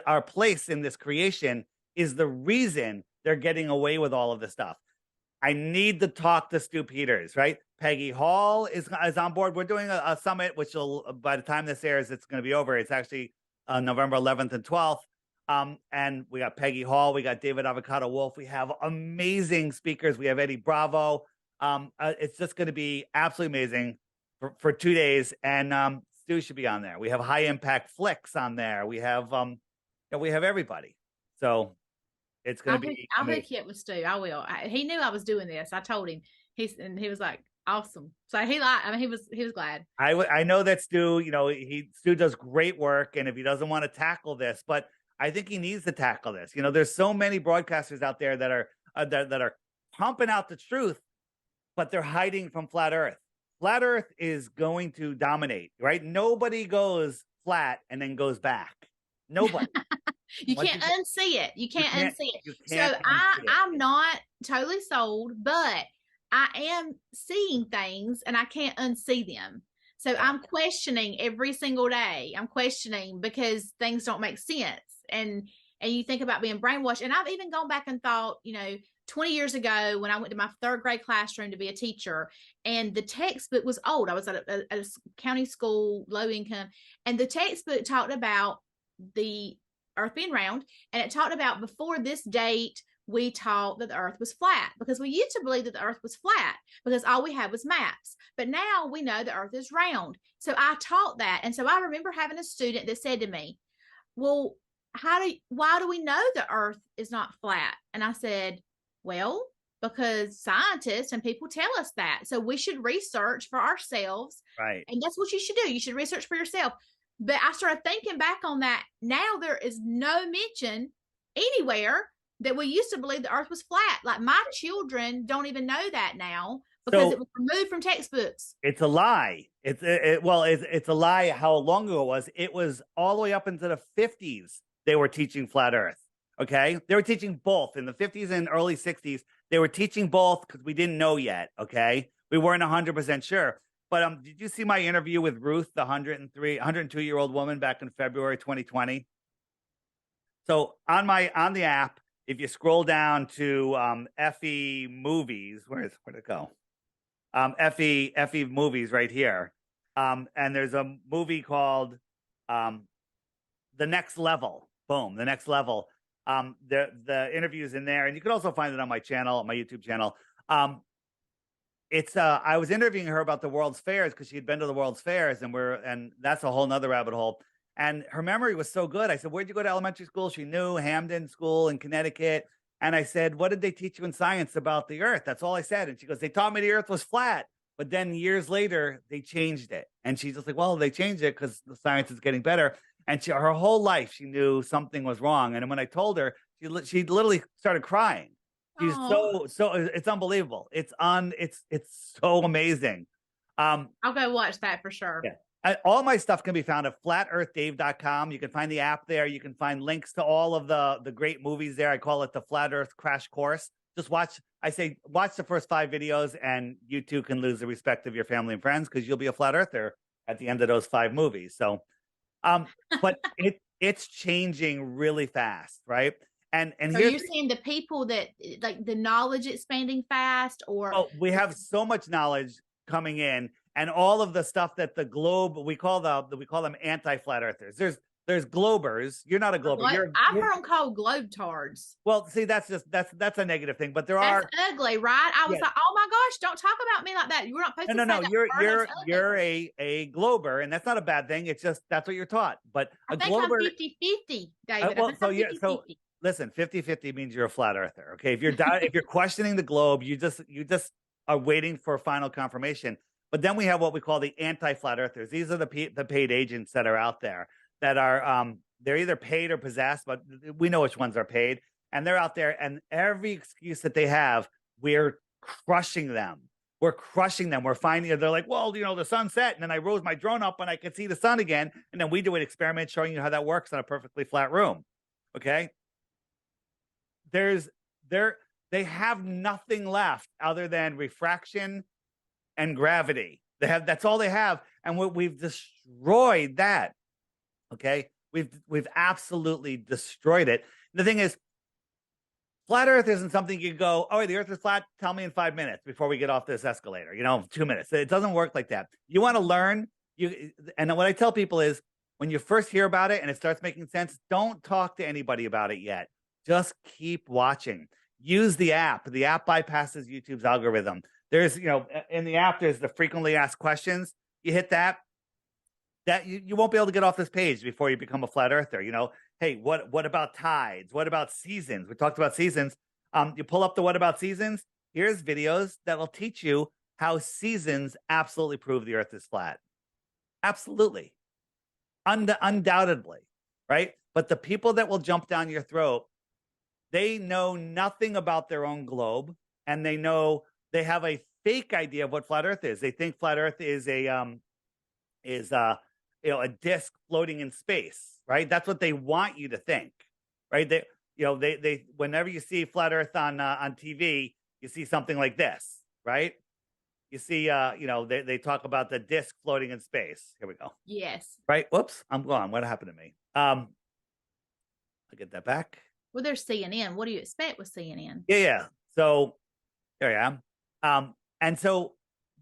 our place in this creation is the reason they're getting away with all of this stuff. I need to talk to Stu Peters, right? Peggy Hall is on board. We're doing a summit, which will, by the time this airs, it's going to be over. It's actually November 11th and 12th. And we got Peggy Hall. We got David Avocado Wolf. We have amazing speakers. We have Eddie Bravo. It's just going to be absolutely amazing for 2 days. And Stu should be on there. We have High Impact Flicks on there. We have everybody. So it's going to be. I'll hook you up with Stu. I will. He knew I was doing this. I told him. He was like, awesome. So he was glad. I know that Stu, Stu does great work, and if he doesn't want to tackle this, but I think he needs to tackle this. There's so many broadcasters out there that are that are pumping out the truth, but they're hiding from flat earth. Flat earth is going to dominate, right? Nobody goes flat and then goes back. Nobody. You can't unsee it. You can't unsee it. So I'm not totally sold, but I am seeing things and I can't unsee them. So I'm questioning every single day. I'm questioning because things don't make sense. And you think about being brainwashed. And I've even gone back and thought, 20 years ago when I went to my third grade classroom to be a teacher, and the textbook was old. I was at a county school, low income, and the textbook talked about the earth being round, and it talked about before this date we taught that the earth was flat, because we used to believe that the earth was flat because all we had was maps, but now we know the earth is round. So I taught that. And so I remember having a student that said to me, well, why do we know the earth is not flat? And I said, well, because scientists and people tell us that. So we should research for ourselves. Right. And that's what you should do. You should research for yourself. But I started thinking back on that. Now there is no mention anywhere that we used to believe the earth was flat. Like my children don't even know that now because it was removed from textbooks. It's a lie. It's a lie. How long ago it was? It was all the way up into the 50s. They were teaching flat earth. Okay. They were teaching both in the 50s and early 60s. They were teaching both because we didn't know yet. Okay. We weren't 100% sure. But did you see my interview with Ruth, the 102-year-old woman back in February 2020? So on the app, if you scroll down to Effie movies, where'd it go? Effie movies right here. And there's a movie called The Next Level. Boom, The Next Level. The interviews in there, and you can also find it on my channel, my YouTube channel. It's I was interviewing her about the World's Fairs because she had been to the World's Fairs, and that's a whole nother rabbit hole. And her memory was so good. I said, "Where'd you go to elementary school?" She knew Hamden School in Connecticut. And I said, "What did they teach you in science about the Earth?" That's all I said. And she goes, "They taught me the Earth was flat." But then years later, they changed it. And she's just like, "Well, they changed it because the science is getting better." And her whole life, she knew something was wrong. And when I told her, she literally started crying. She's so it's unbelievable. It's so amazing. I'll go watch that for sure. Yeah. All my stuff can be found at flatearthdave.com. You can find the app there. You can find links to all of the great movies there. I call it the Flat Earth Crash Course. Just watch the first 5 videos, and you too can lose the respect of your family and friends because you'll be a flat earther at the end of those 5 movies. So, but it's changing really fast, right? And so you're seeing the people that like the knowledge expanding fast, or we have so much knowledge coming in, and all of the stuff that the globe we call them anti-flat earthers. There's globers. You're not a glober. I've heard them called globetards. Well, see, that's a negative thing. But that's ugly, right? I was like, oh my gosh, don't talk about me like that. You're not supposed to say that. You're a glober, and that's not a bad thing. It's just that's what you're taught. But I think I'm 50-50, David. So listen, 50-50 means you're a flat earther. Okay, if you're questioning the globe, you just are waiting for final confirmation. But then we have what we call the anti-flat earthers. These are the paid agents that are out there that are they're either paid or possessed, but we know which ones are paid. And they're out there, and every excuse that they have, we're crushing them. We're crushing them. We're finding they're like, well, the sun set, and then I rose my drone up and I could see the sun again. And then we do an experiment showing you how that works in a perfectly flat room. Okay. They have nothing left other than refraction and gravity. That's all they have. And we've destroyed that. Okay. We've absolutely destroyed it. The thing is, flat earth isn't something you go, oh, the earth is flat. Tell me in 5 minutes before we get off this escalator, 2 minutes. It doesn't work like that. You want to learn and what I tell people is when you first hear about it and it starts making sense, don't talk to anybody about it yet. Just keep watching. Use the app. The app bypasses YouTube's algorithm. There's, in the app, there's the frequently asked questions. You hit that you won't be able to get off this page before you become a flat earther. Hey, what about tides? What about seasons? We talked about seasons. You pull up the what about seasons. Here's videos that will teach you how seasons absolutely prove the earth is flat. Absolutely. Undoubtedly. Right. But the people that will jump down your throat, they know nothing about their own globe, and they have a fake idea of what flat earth is. They think flat earth is a disc floating in space, right? That's what they want you to think, right? They whenever you see flat earth on TV, you see something like this, right? You see, they talk about the disc floating in space. Here we go. Yes. Right. Whoops. I'm gone. What happened to me? I'll get that back. Well, there's CNN. What do you expect with CNN? Yeah. So there I am. And so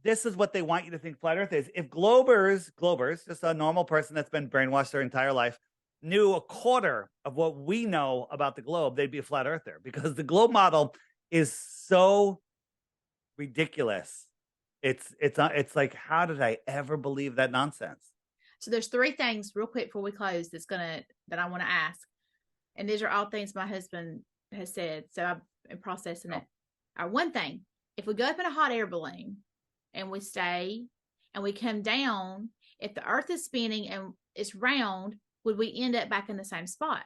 this is what they want you to think flat earth is. If globers, just a normal person that's been brainwashed their entire life, knew a quarter of what we know about the globe, they'd be a flat earther, because the globe model is so ridiculous. It's like, how did I ever believe that nonsense? So there's 3 things real quick before we close that I want to ask. And these are all things my husband has said. So I'm processing it. One thing, if we go up in a hot air balloon and we stay and we come down, if the earth is spinning and it's round, would we end up back in the same spot?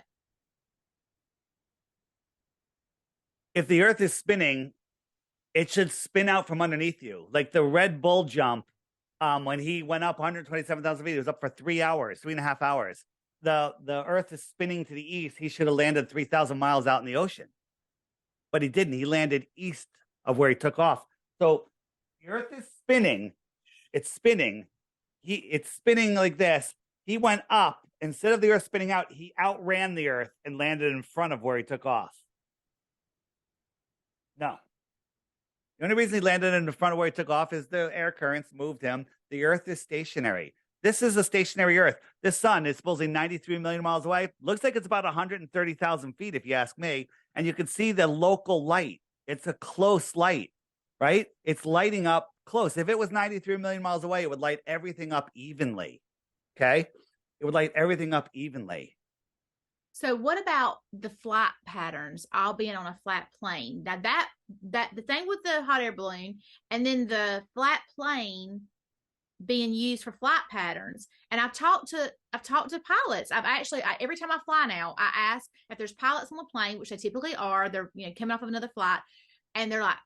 If the earth is spinning, it should spin out from underneath you. Like the Red Bull jump, when he went up 127,000 feet, it was up for 3.5 hours. The earth is spinning to the east. He should have landed 3,000 miles out in the ocean, but he didn't. He landed east of where he took off. So the earth is spinning. It's spinning. It's spinning like this. He went up. Instead of the earth spinning out, he outran the earth and landed in front of where he took off. No. The only reason he landed in the front of where he took off is the air currents moved him. The Earth is stationary. This is a stationary Earth. This sun is supposedly 93 million miles away. Looks like it's about 130,000 feet, if you ask me. And you can see the local light. It's a close light, right? It's lighting up close. If it was 93 million miles away, it would light everything up evenly. Okay? It would light everything up evenly. So what about the flight patterns all being on a flat plane? Now that the thing with the hot air balloon and then the flat plane being used for flight patterns. And I've talked to pilots. Every time I fly now, I ask if there's pilots on the plane, which they typically are. They're coming off of another flight, and they're like,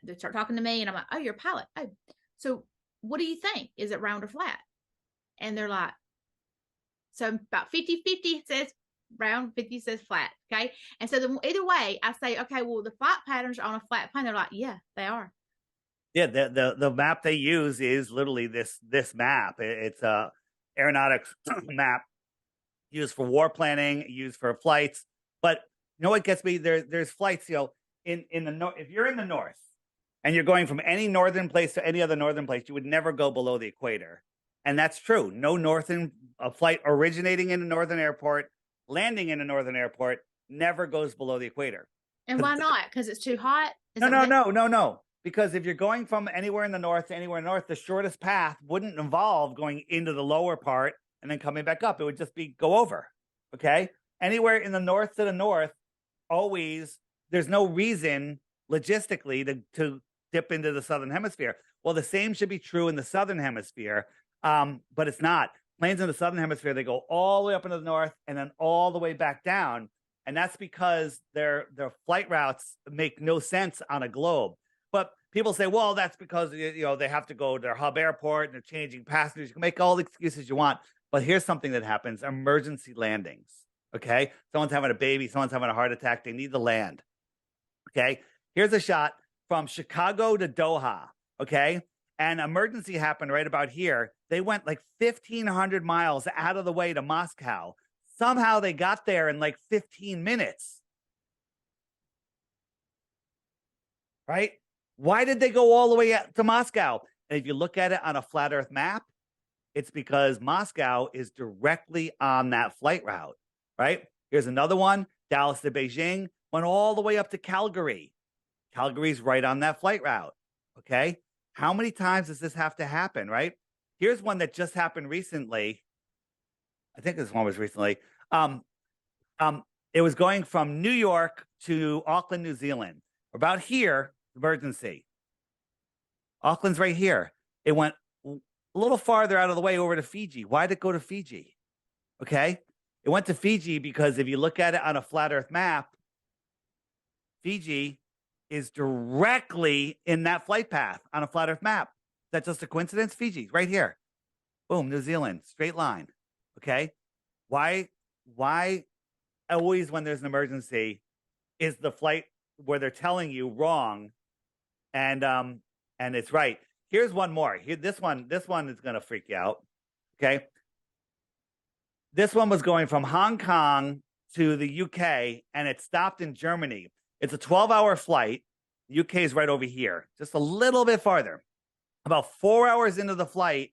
they start talking to me, and I'm like, oh, you're a pilot. Oh, so what do you think? Is it round or flat? And they're like, so about 50-50 says round, 50 says flat. Okay. And so either way, I say, okay, well, the flight patterns are on a flat plane. They're like, yeah, they are. Yeah, the map they use is literally this map. It's a aeronautics map used for war planning, used for flights. But you know what gets me? There's flights, in the north. If you're in the north and you're going from any northern place to any other northern place, you would never go below the equator. And that's true. No northern flight originating in a northern airport, landing in a northern airport, never goes below the equator. And why not? Because it's too hot? No. Because if you're going from anywhere in the north to anywhere in the north, the shortest path wouldn't involve going into the lower part and then coming back up. It would just be go over. Okay. Anywhere in the north to the north, always, there's no reason logistically to dip into the southern hemisphere. Well, the same should be true in the southern hemisphere, but it's not. Planes in the southern hemisphere, they go all the way up into the north and then all the way back down. And that's because their flight routes make no sense on a globe. But people say, well, that's because they have to go to their hub airport and they're changing passengers. You can make all the excuses you want. But here's something that happens: emergency landings. Okay. Someone's having a baby, someone's having a heart attack, they need to land. Okay. Here's a shot from Chicago to Doha. Okay. An emergency happened right about here. They went like 1,500 miles out of the way to Moscow. Somehow they got there in like 15 minutes. Right? Why did they go all the way to Moscow? And if you look at it on a flat Earth map, it's because Moscow is directly on that flight route, right? Here's another one. Dallas to Beijing went all the way up to Calgary. Calgary's right on that flight route, okay? How many times does this have to happen, right? Here's one that just happened recently. I think this one was recently. It was going from New York to Auckland, New Zealand. About here, emergency. Auckland's right here. It went a little farther out of the way over to Fiji. Why did it go to Fiji? Okay. It went to Fiji because if you look at it on a flat Earth map, Fiji is directly in that flight path on a flat Earth map. That's just a coincidence? Fiji, right here. Boom, New Zealand, straight line. Okay. Why always when there's an emergency is the flight where they're telling you wrong and it's right? Here's one more. This one is going to freak you out. Okay. This one was going from Hong Kong to the UK and it stopped in Germany. It's a 12-hour flight. UK is right over here, just a little bit farther. About 4 hours into the flight,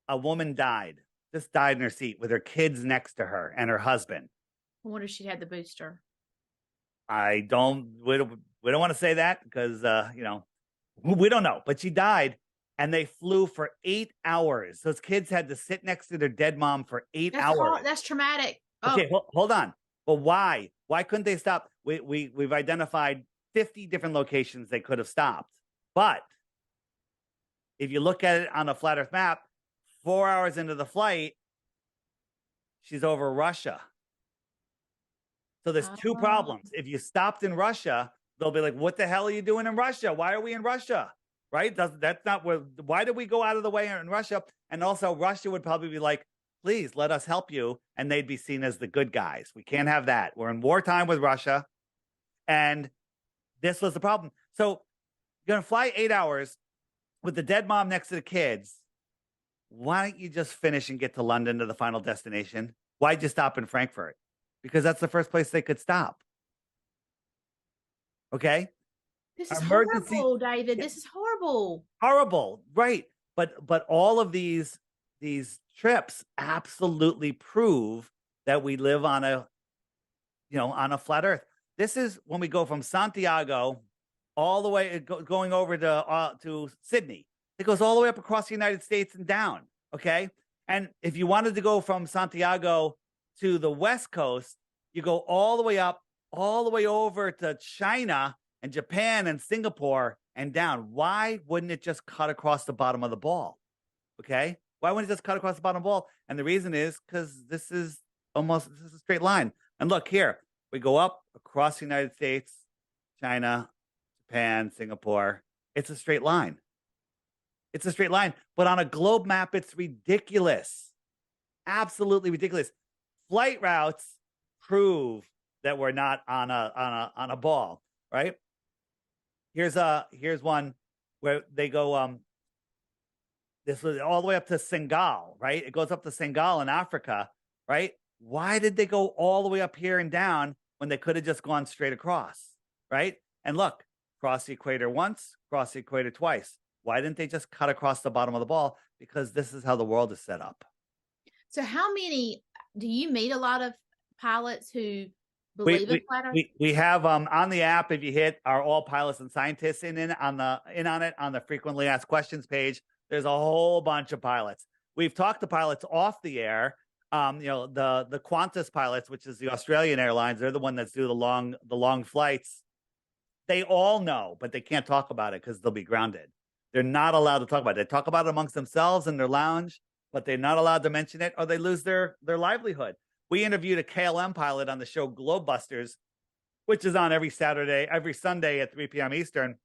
a woman died. Just died in her seat with her kids next to her and her husband. I wonder if she had the booster. We don't want to say that because, we don't know. But she died and they flew for 8 hours. Those kids had to sit next to their dead mom for 8 hours. That's traumatic. Okay, hold on. But why? Why couldn't they stop? We've identified 50 different locations they could have stopped. But if you look at it on a flat Earth map, 4 hours into the flight, she's over Russia. So there's two problems. If you stopped in Russia, they'll be like, what the hell are you doing in Russia? Why are we in Russia? Right? That's not why did we go out of the way in Russia? And also Russia would probably be like, please let us help you. And they'd be seen as the good guys. We can't have that. We're in wartime with Russia. And this was the problem. So you're going to fly 8 hours with the dead mom next to the kids. Why don't you just finish and get to London to the final destination? Why'd you stop in Frankfurt? Because that's the first place they could stop. Okay. This is Emergency, horrible, David. This is horrible. horrible, right? But all of these trips absolutely prove that we live on a on a flat Earth. This is when we go from Santiago all the way going over to Sydney. It goes all the way up across the United States and down. Okay, and if you wanted to go from Santiago to the West Coast, you go all the way up, all the way over to China and Japan and Singapore and down. Why wouldn't it just cut across the bottom of the ball? Okay, why wouldn't it just cut across the bottom of the ball? And the reason is because this is a straight line. And look here, we go up across the United States, China, Japan, Singapore. It's a straight line. It's a straight line. But on a globe map, it's ridiculous. Absolutely ridiculous. Flight routes prove that we're not on a ball, right? Here's one where they go this was all the way up to Senegal, right? It goes up to Senegal in Africa, right? Why did they go all the way up here and down when they could have just gone straight across, right? And look, cross the equator once, cross the equator twice. Why didn't they just cut across the bottom of the ball? Because this is how the world is set up. So how many, do you meet a lot of pilots who believe in flat Earth? We have on the app, if you hit are all pilots and scientists in on it on the frequently asked questions page, there's a whole bunch of pilots. We've talked to pilots off the air. The Qantas pilots, which is the Australian Airlines, they're the one that's do the long flights. They all know, but they can't talk about it because they'll be grounded. They're not allowed to talk about it. They talk about it amongst themselves in their lounge, but they're not allowed to mention it or they lose their livelihood. We interviewed a KLM pilot on the show Globebusters, which is on every Sunday at 3 p.m. Eastern.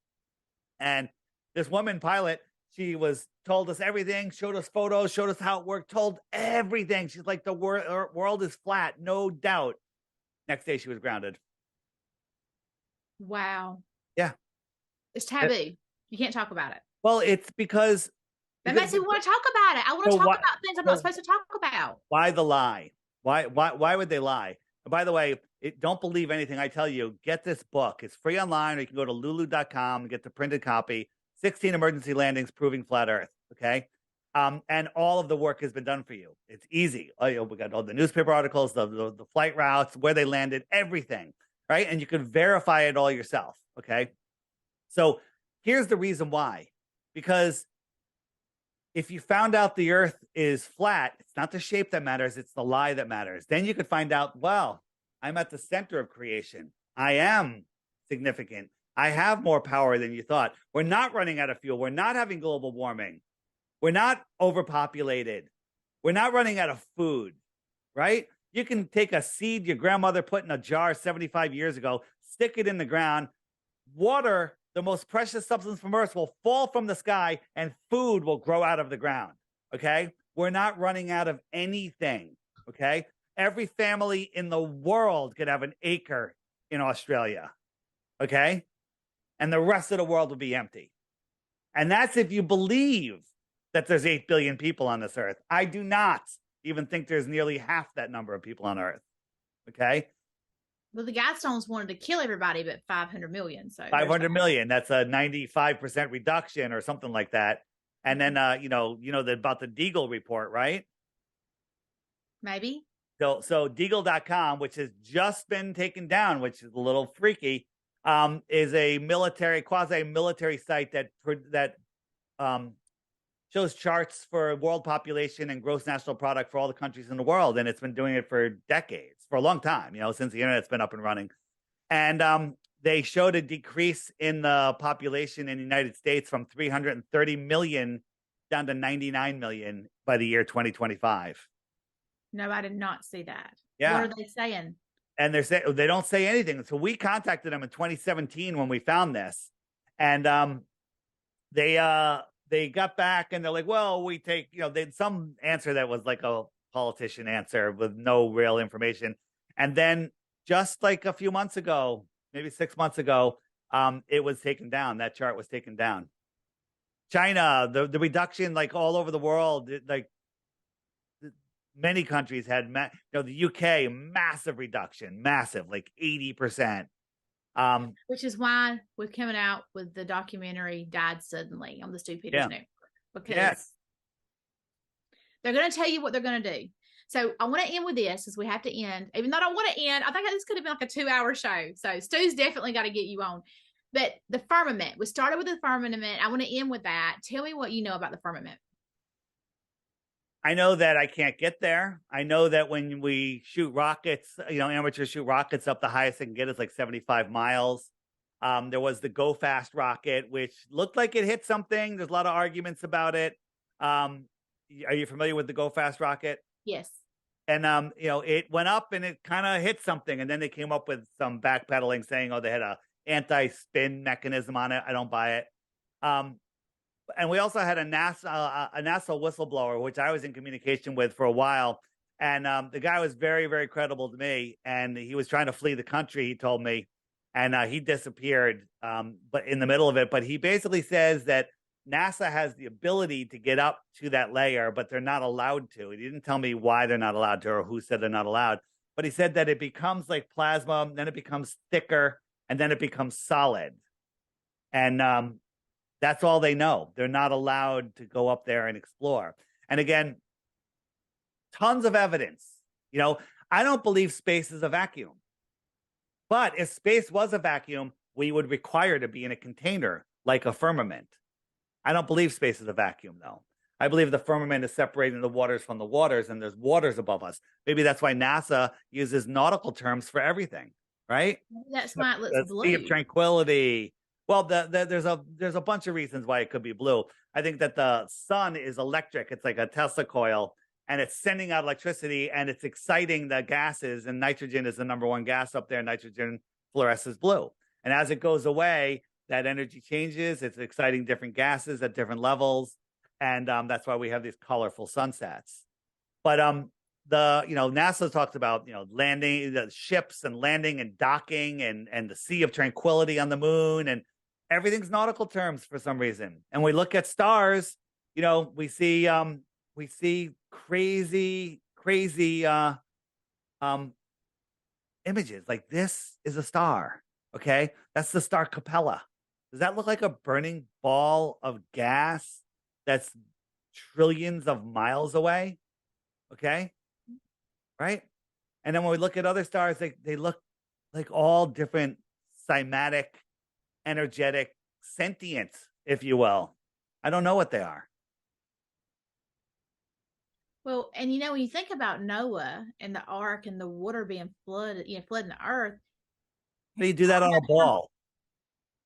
And this woman pilot, she told us everything, showed us photos, showed us how it worked, told everything. She's like, the world is flat, no doubt. Next day, she was grounded. Wow. Yeah. It's taboo. You can't talk about it. Well, it's because that makes me want to talk about it. I want to talk about things I'm not supposed to talk about. Why the lie? Why would they lie? And by the way, don't believe anything I tell you. Get this book. It's free online, or you can go to lulu.com and get the printed copy. 16 emergency landings proving flat Earth. Okay. And all of the work has been done for you. It's easy. We got all the newspaper articles, the flight routes, where they landed, everything. Right. And you can verify it all yourself. Okay. So here's the reason why. Because if you found out the Earth is flat, it's not the shape that matters, it's the lie that matters. Then you could find out, well, I'm at the center of creation. I am significant. I have more power than you thought. We're not running out of fuel. We're not having global warming. We're not overpopulated. We're not running out of food, right? You can take a seed your grandmother put in a jar 75 years ago, stick it in the ground, water, the most precious substance from Earth, will fall from the sky and food will grow out of the ground. Okay. We're not running out of anything. Okay. Every family in the world could have an acre in Australia. Okay. And the rest of the world will be empty. And that's if you believe that there's 8 billion people on this Earth. I do not even think there's nearly half that number of people on Earth. Okay. Well, the Guidestones wanted to kill everybody, but 500 million. So 500 million. That's a 95% reduction or something like that. And then, about the Deagle report, right? Maybe. So Deagle.com, which has just been taken down, which is a little freaky, is a quasi-military site that shows charts for world population and gross national product for all the countries in the world. And it's been doing it for decades, for a long time, since the internet's been up and running. And they showed a decrease in the population in the United States from 330 million down to 99 million by the year 2025. No, I did not see that. Yeah. What are they saying? And they don't say anything. So we contacted them in 2017 when we found this. And they got back and they're like, well, we take, they had some answer that was like a politician answer with no real information. And then just like a few months ago, maybe 6 months ago, it was taken down. That chart was taken down. China, the reduction, like all over the world, many countries had, the UK, massive reduction, massive, like 80%. Which is why we're coming out with the documentary Died Suddenly on the Stu Peters Yeah. Network, because Yes. they're going to tell you what they're going to do. So I want to end with this, as we have to end. Even though I don't want to end, I think this could have been like a 2-hour show. So Stu's definitely got to get you on. But the firmament, we started with the firmament. I want to end with that. Tell me what you know about the firmament. I know that I can't get there. I know that when we shoot rockets, amateurs shoot rockets up, the highest they can get is like 75 miles. There was the Go Fast rocket, which looked like it hit something. There's a lot of arguments about it. Are you familiar with the Go Fast rocket? Yes. And it went up and it kind of hit something, and then they came up with some backpedaling saying, "Oh, they had a anti-spin mechanism on it." I don't buy it. And we also had a NASA whistleblower, which I was in communication with for a while. And the guy was very, very credible to me. And he was trying to flee the country, he told me. And he disappeared, but in the middle of it. But he basically says that NASA has the ability to get up to that layer, but they're not allowed to. He didn't tell me why they're not allowed to or who said they're not allowed. But he said that it becomes like plasma, then it becomes thicker, and then it becomes solid. And that's all they know. They're not allowed to go up there and explore. And again, tons of evidence. I don't believe space is a vacuum. But if space was a vacuum, we would require to be in a container like a firmament. I don't believe space is a vacuum, though. I believe the firmament is separating the waters from the waters, and there's waters above us. Maybe that's why NASA uses nautical terms for everything, right? That's why it looks the blue. Sea of Tranquility. Well, there's a bunch of reasons why it could be blue. I think that the sun is electric. It's like a Tesla coil, and it's sending out electricity, and it's exciting the gases, and nitrogen is the number one gas up there. Nitrogen fluoresces blue. And as it goes away, that energy changes. It's exciting different gases at different levels. And that's why we have these colorful sunsets. But NASA talks about, landing the ships and landing and docking and the Sea of Tranquility on the moon, and everything's nautical terms for some reason. And we look at stars, we see crazy images. Like, this is a star. Okay. That's the star Capella. Does that look like a burning ball of gas that's trillions of miles away? Okay. Right. And then when we look at other stars, they look like all different cymatic, energetic, sentient, if you will. I don't know what they are. Well, and when you think about Noah and the ark and the water being flooded, flooding the earth. How do you do that on a ball?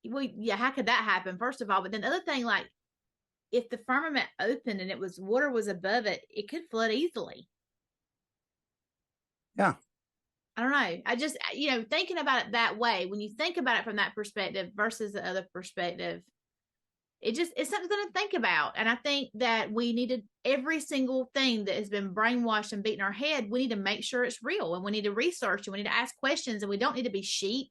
Well, yeah, how could that happen, first of all? But then the other thing, like, if the firmament opened and water was above it, it could flood easily. Yeah. I don't know. I just, thinking about it that way, when you think about it from that perspective versus the other perspective, it's something to think about. And I think that we needed every single thing that has been brainwashed and beaten our head. We need to make sure it's real, and we need to research, and we need to ask questions, and we don't need to be sheep.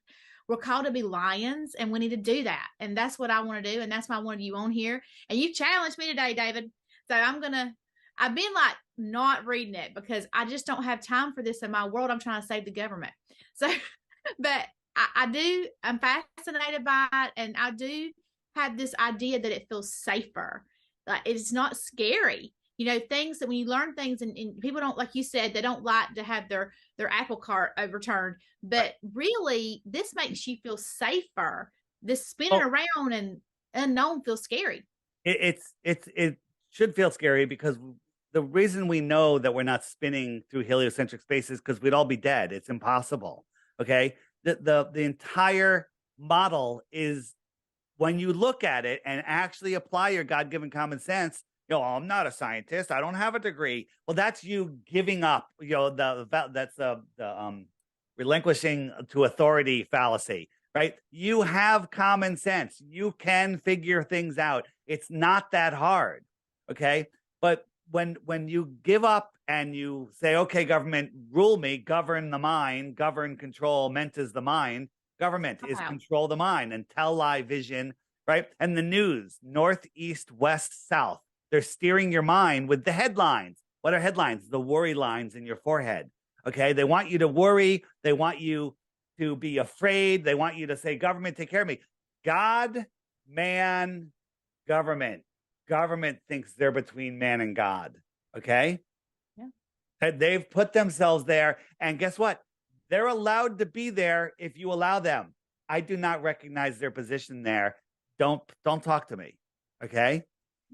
We're called to be lions, and we need to do that. And that's what I want to do. And that's why I wanted you on here. And you challenged me today, David. So I've been like not reading it because I just don't have time for this in my world. I'm trying to save the government. So, but I'm fascinated by it. And I do have this idea that it feels safer. Like, it's not scary. Things that when you learn things and people don't, like you said, they don't like to have their apple cart overturned. But really, this makes you feel safer. This spinning around and unknown feels scary. It should feel scary because the reason we know that we're not spinning through heliocentric space is because we'd all be dead. It's impossible. Okay. The entire model is, when you look at it and actually apply your God-given common sense, I'm not a scientist. I don't have a degree. Well, that's you giving up, that's the relinquishing to authority fallacy, right? You have common sense. You can figure things out. It's not that hard. Okay. But when you give up and you say, okay, government, rule me, govern the mind, govern, control, ment is the mind. Government is control the mind, and tell lie vision, right? And the news, north, east, west, south, they're steering your mind with the headlines. What are headlines? The worry lines in your forehead. Okay. They want you to worry. They want you to be afraid. They want you to say, government, take care of me. God, man, government. Government thinks they're between man and God. Okay? Yeah. They've put themselves there. And guess what? They're allowed to be there if you allow them. I do not recognize their position there. Don't talk to me. Okay?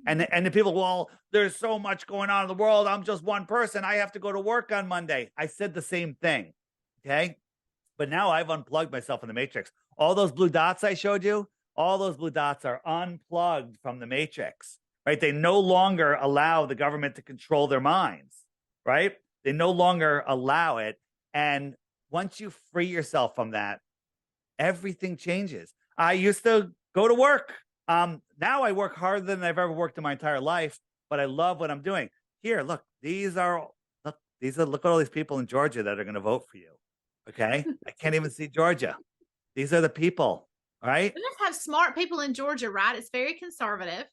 And the people, well, there's so much going on in the world. I'm just one person. I have to go to work on Monday. I said the same thing. Okay? But now I've unplugged myself in the matrix. All those blue dots I showed you, all those blue dots are unplugged from the matrix, right? They no longer allow the government to control their minds, right? They no longer allow it. And once you free yourself from that, everything changes. I used to go to work. Now I work harder than I've ever worked in my entire life, but I love what I'm doing. Here, look at all these people in Georgia that are going to vote for you. Okay. I can't even see Georgia. These are the people. All right. We just have smart people in Georgia, right? It's very conservative.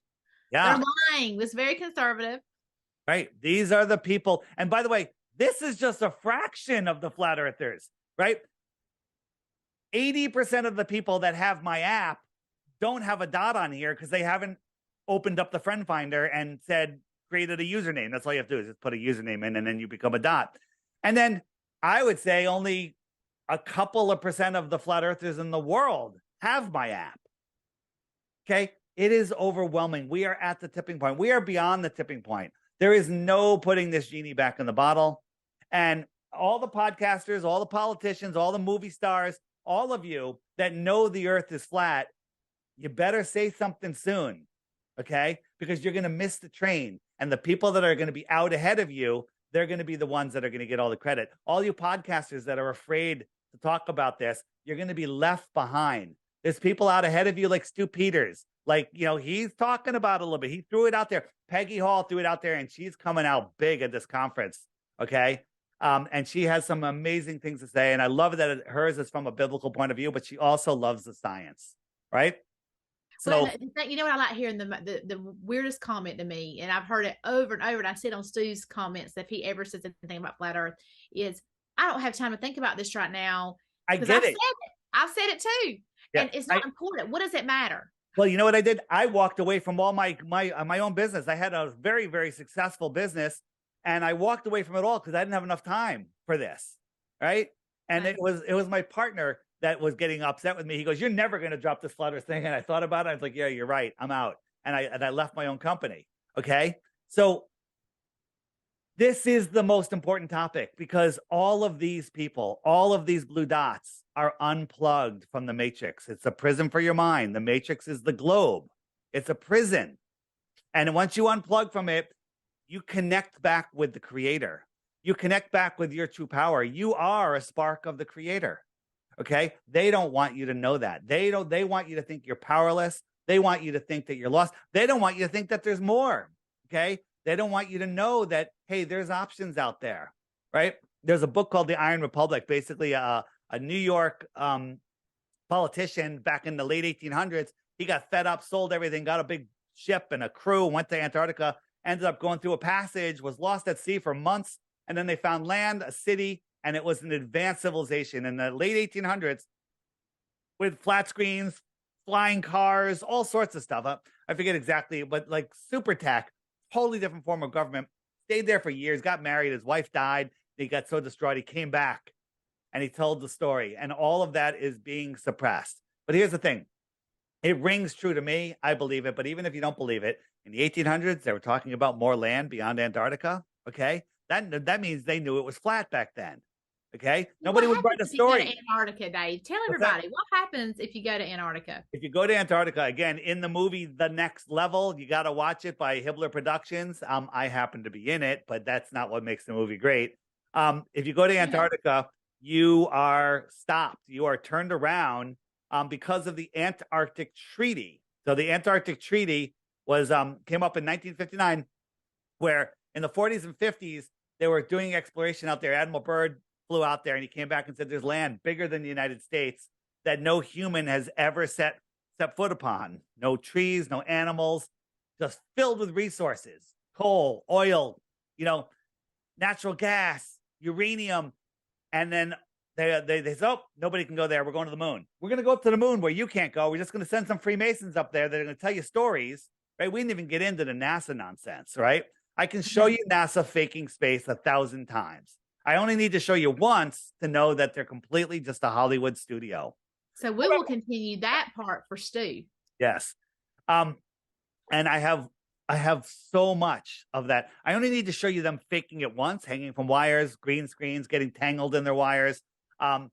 Yeah. They're lying. It's very conservative. Right. These are the people. And by the way, this is just a fraction of the flat earthers, right? 80% of the people that have my app don't have a dot on here because they haven't opened up the friend finder and said, created a username. That's all you have to do is just put a username in and then you become a dot. And then I would say only a couple of percent of the flat earthers in the world have my app. Okay. It is overwhelming. We are at the tipping point. We are beyond the tipping point. There is no putting this genie back in the bottle. And all the podcasters, all the politicians, all the movie stars, all of you that know the earth is flat, you better say something soon. Okay. Because you're going to miss the train. And the people that are going to be out ahead of you, they're going to be the ones that are going to get all the credit. All you podcasters that are afraid to talk about this, you're going to be left behind. There's people out ahead of you like Stu Peters. Like, he's talking about it a little bit. He threw it out there. Peggy Hall threw it out there, and she's coming out big at this conference. Okay. And she has some amazing things to say. And I love that hers is from a biblical point of view, but she also loves the science. Right. So, you know what I like hearing the weirdest comment to me, and I've heard it over and over, and I see it on Stu's comments if he ever says anything about flat Earth, is I don't have time to think about this right now. I get it. I've said it too, and it's not important. What does it matter? Well, you know what I did? I walked away from all my own business. I had a very, very successful business, and I walked away from it all because I didn't have enough time for this, right? And it was my partner that was getting upset with me. He goes, "You're never going to drop this flat Earth thing." And I thought about it. I was like, "Yeah, you're right. I'm out." And I left my own company. Okay. So this is the most important topic because all of these people, all of these blue dots are unplugged from the matrix. It's a prison for your mind. The matrix is the globe. It's a prison. And once you unplug from it, you connect back with the creator. You connect back with your true power. You are a spark of the creator. Okay. They don't want you to know that. They want you to think you're powerless. They want you to think that you're lost. They don't want you to think that there's more. Okay. They don't want you to know that, hey, there's options out there. Right. There's a book called The Iron Republic, basically a New York politician back in the late 1800s. He got fed up, sold everything, got a big ship and a crew, went to Antarctica, ended up going through a passage, was lost at sea for months. And then they found land, a city, and it was an advanced civilization in the late 1800s with flat screens, flying cars, all sorts of stuff. I forget exactly, but like super tech, totally different form of government. Stayed there for years, got married. His wife died. He got so distraught. He came back and he told the story. And all of that is being suppressed. But here's the thing. It rings true to me. I believe it. But even if you don't believe it, in the 1800s, they were talking about more land beyond Antarctica. Okay. That means they knew it was flat back then. Okay. Nobody would write a story. If you go to Antarctica, Dave, tell everybody what happens if you go to Antarctica. If you go to Antarctica, again, in the movie The Next Level, you got to watch it by Hibbler Productions. I happen to be in it, but that's not what makes the movie great. If you go to Antarctica, you are stopped. You are turned around because of the Antarctic Treaty. So the Antarctic Treaty was came up in 1959, where in the 40s and 50s, they were doing exploration out there. Admiral Byrd flew out there and he came back and said there's land bigger than the United States that no human has ever set foot upon. No trees, no animals, just filled with resources, coal, oil, natural gas, uranium. And then they say, oh, nobody can go there. We're going to the moon. We're going to go up to the moon where you can't go. We're just going to send some Freemasons up there that are going to tell you stories, right? We didn't even get into the NASA nonsense, right? I can show you NASA faking space 1,000 times. I only need to show you once to know that they're completely just a Hollywood studio. So we will continue that part for Stu. Yes. And I have so much of that. I only need to show you them faking it once, hanging from wires, green screens, getting tangled in their wires. And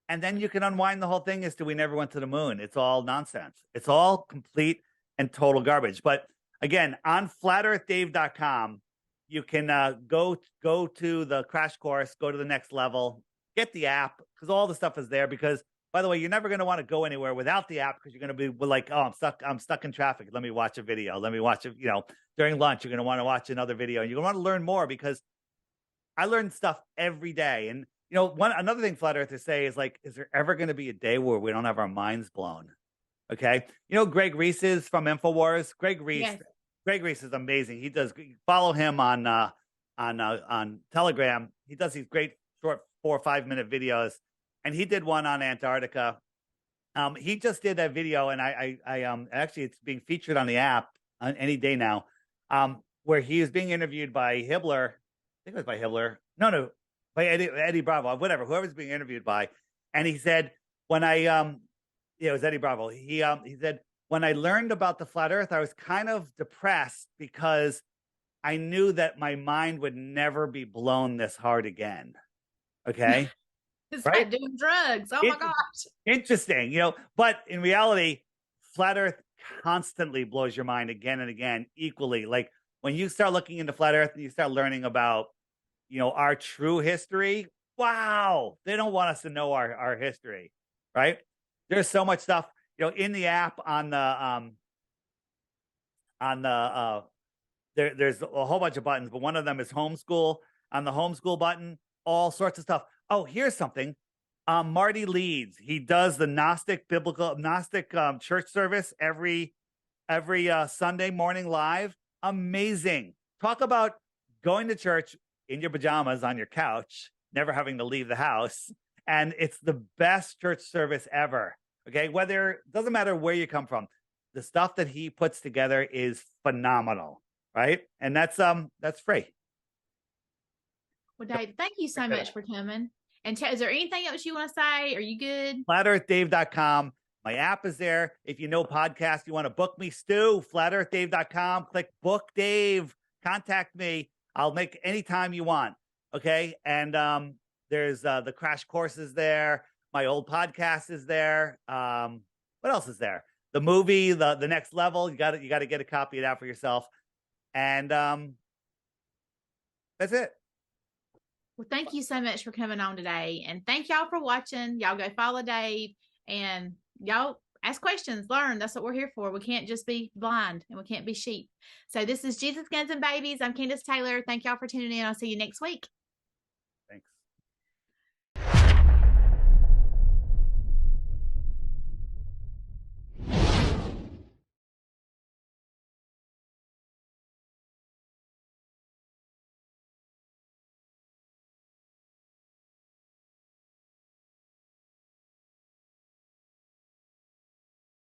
then you can unwind the whole thing as to we never went to the moon. It's all nonsense. It's all complete and total garbage. But again, on flatearthdave.com, you can go to the crash course, go to the next level, get the app, because all the stuff is there. Because, by the way, you're never going to want to go anywhere without the app, because you're going to be like, oh, I'm stuck in traffic. Let me watch a video. Let me watch it. During lunch, you're going to want to watch another video, and you're going to want to learn more, because I learn stuff every day. And another thing flat earthers say is like, is there ever going to be a day where we don't have our minds blown? Okay. Greg Reese is from InfoWars. Greg Reese. Yes. Greg Reese is amazing. Follow him on Telegram. He does these great short 4 or 5 minute videos, and he did one on Antarctica. He just did that video, and I actually, it's being featured on the app any day now, where he is being interviewed by Hibbler. I think it was by Hibbler. No, by Eddie Bravo, whatever, whoever's being interviewed by. And he said, when it was Eddie Bravo. He said, when I learned about the flat earth, I was kind of depressed because I knew that my mind would never be blown this hard again. Okay. It's right? Like doing drugs. Oh my gosh. Interesting, but in reality, flat earth constantly blows your mind again and again equally. Like when you start looking into flat earth and you start learning about, our true history, wow, they don't want us to know our history, right? There's so much stuff, in the app there's a whole bunch of buttons, but one of them is homeschool. On the homeschool button, all sorts of stuff. Oh, here's something. Marty Leeds, he does the Gnostic church service every Sunday morning live. Amazing. Talk about going to church in your pajamas on your couch, never having to leave the house. And it's the best church service ever. Okay. Doesn't matter where you come from. The stuff that he puts together is phenomenal. Right. And that's free. Well, Dave, thank you so much for coming. And is there anything else you want to say? Are you good? flatearthdave.com. My app is there. If you know podcasts, you want to book me, Stu, flatearthdave.com. Click book Dave. Contact me. I'll make any time you want. Okay. And there's the crash courses there. My old podcast is there. What else is there? The movie, the next level. You got to get a copy of that for yourself. And that's it. Well, thank you so much for coming on today. And thank y'all for watching. Y'all go follow Dave and y'all ask questions, learn. That's what we're here for. We can't just be blind and we can't be sheep. So this is Jesus, Guns, and Babies. I'm Kandiss Taylor. Thank y'all for tuning in. I'll see you next week.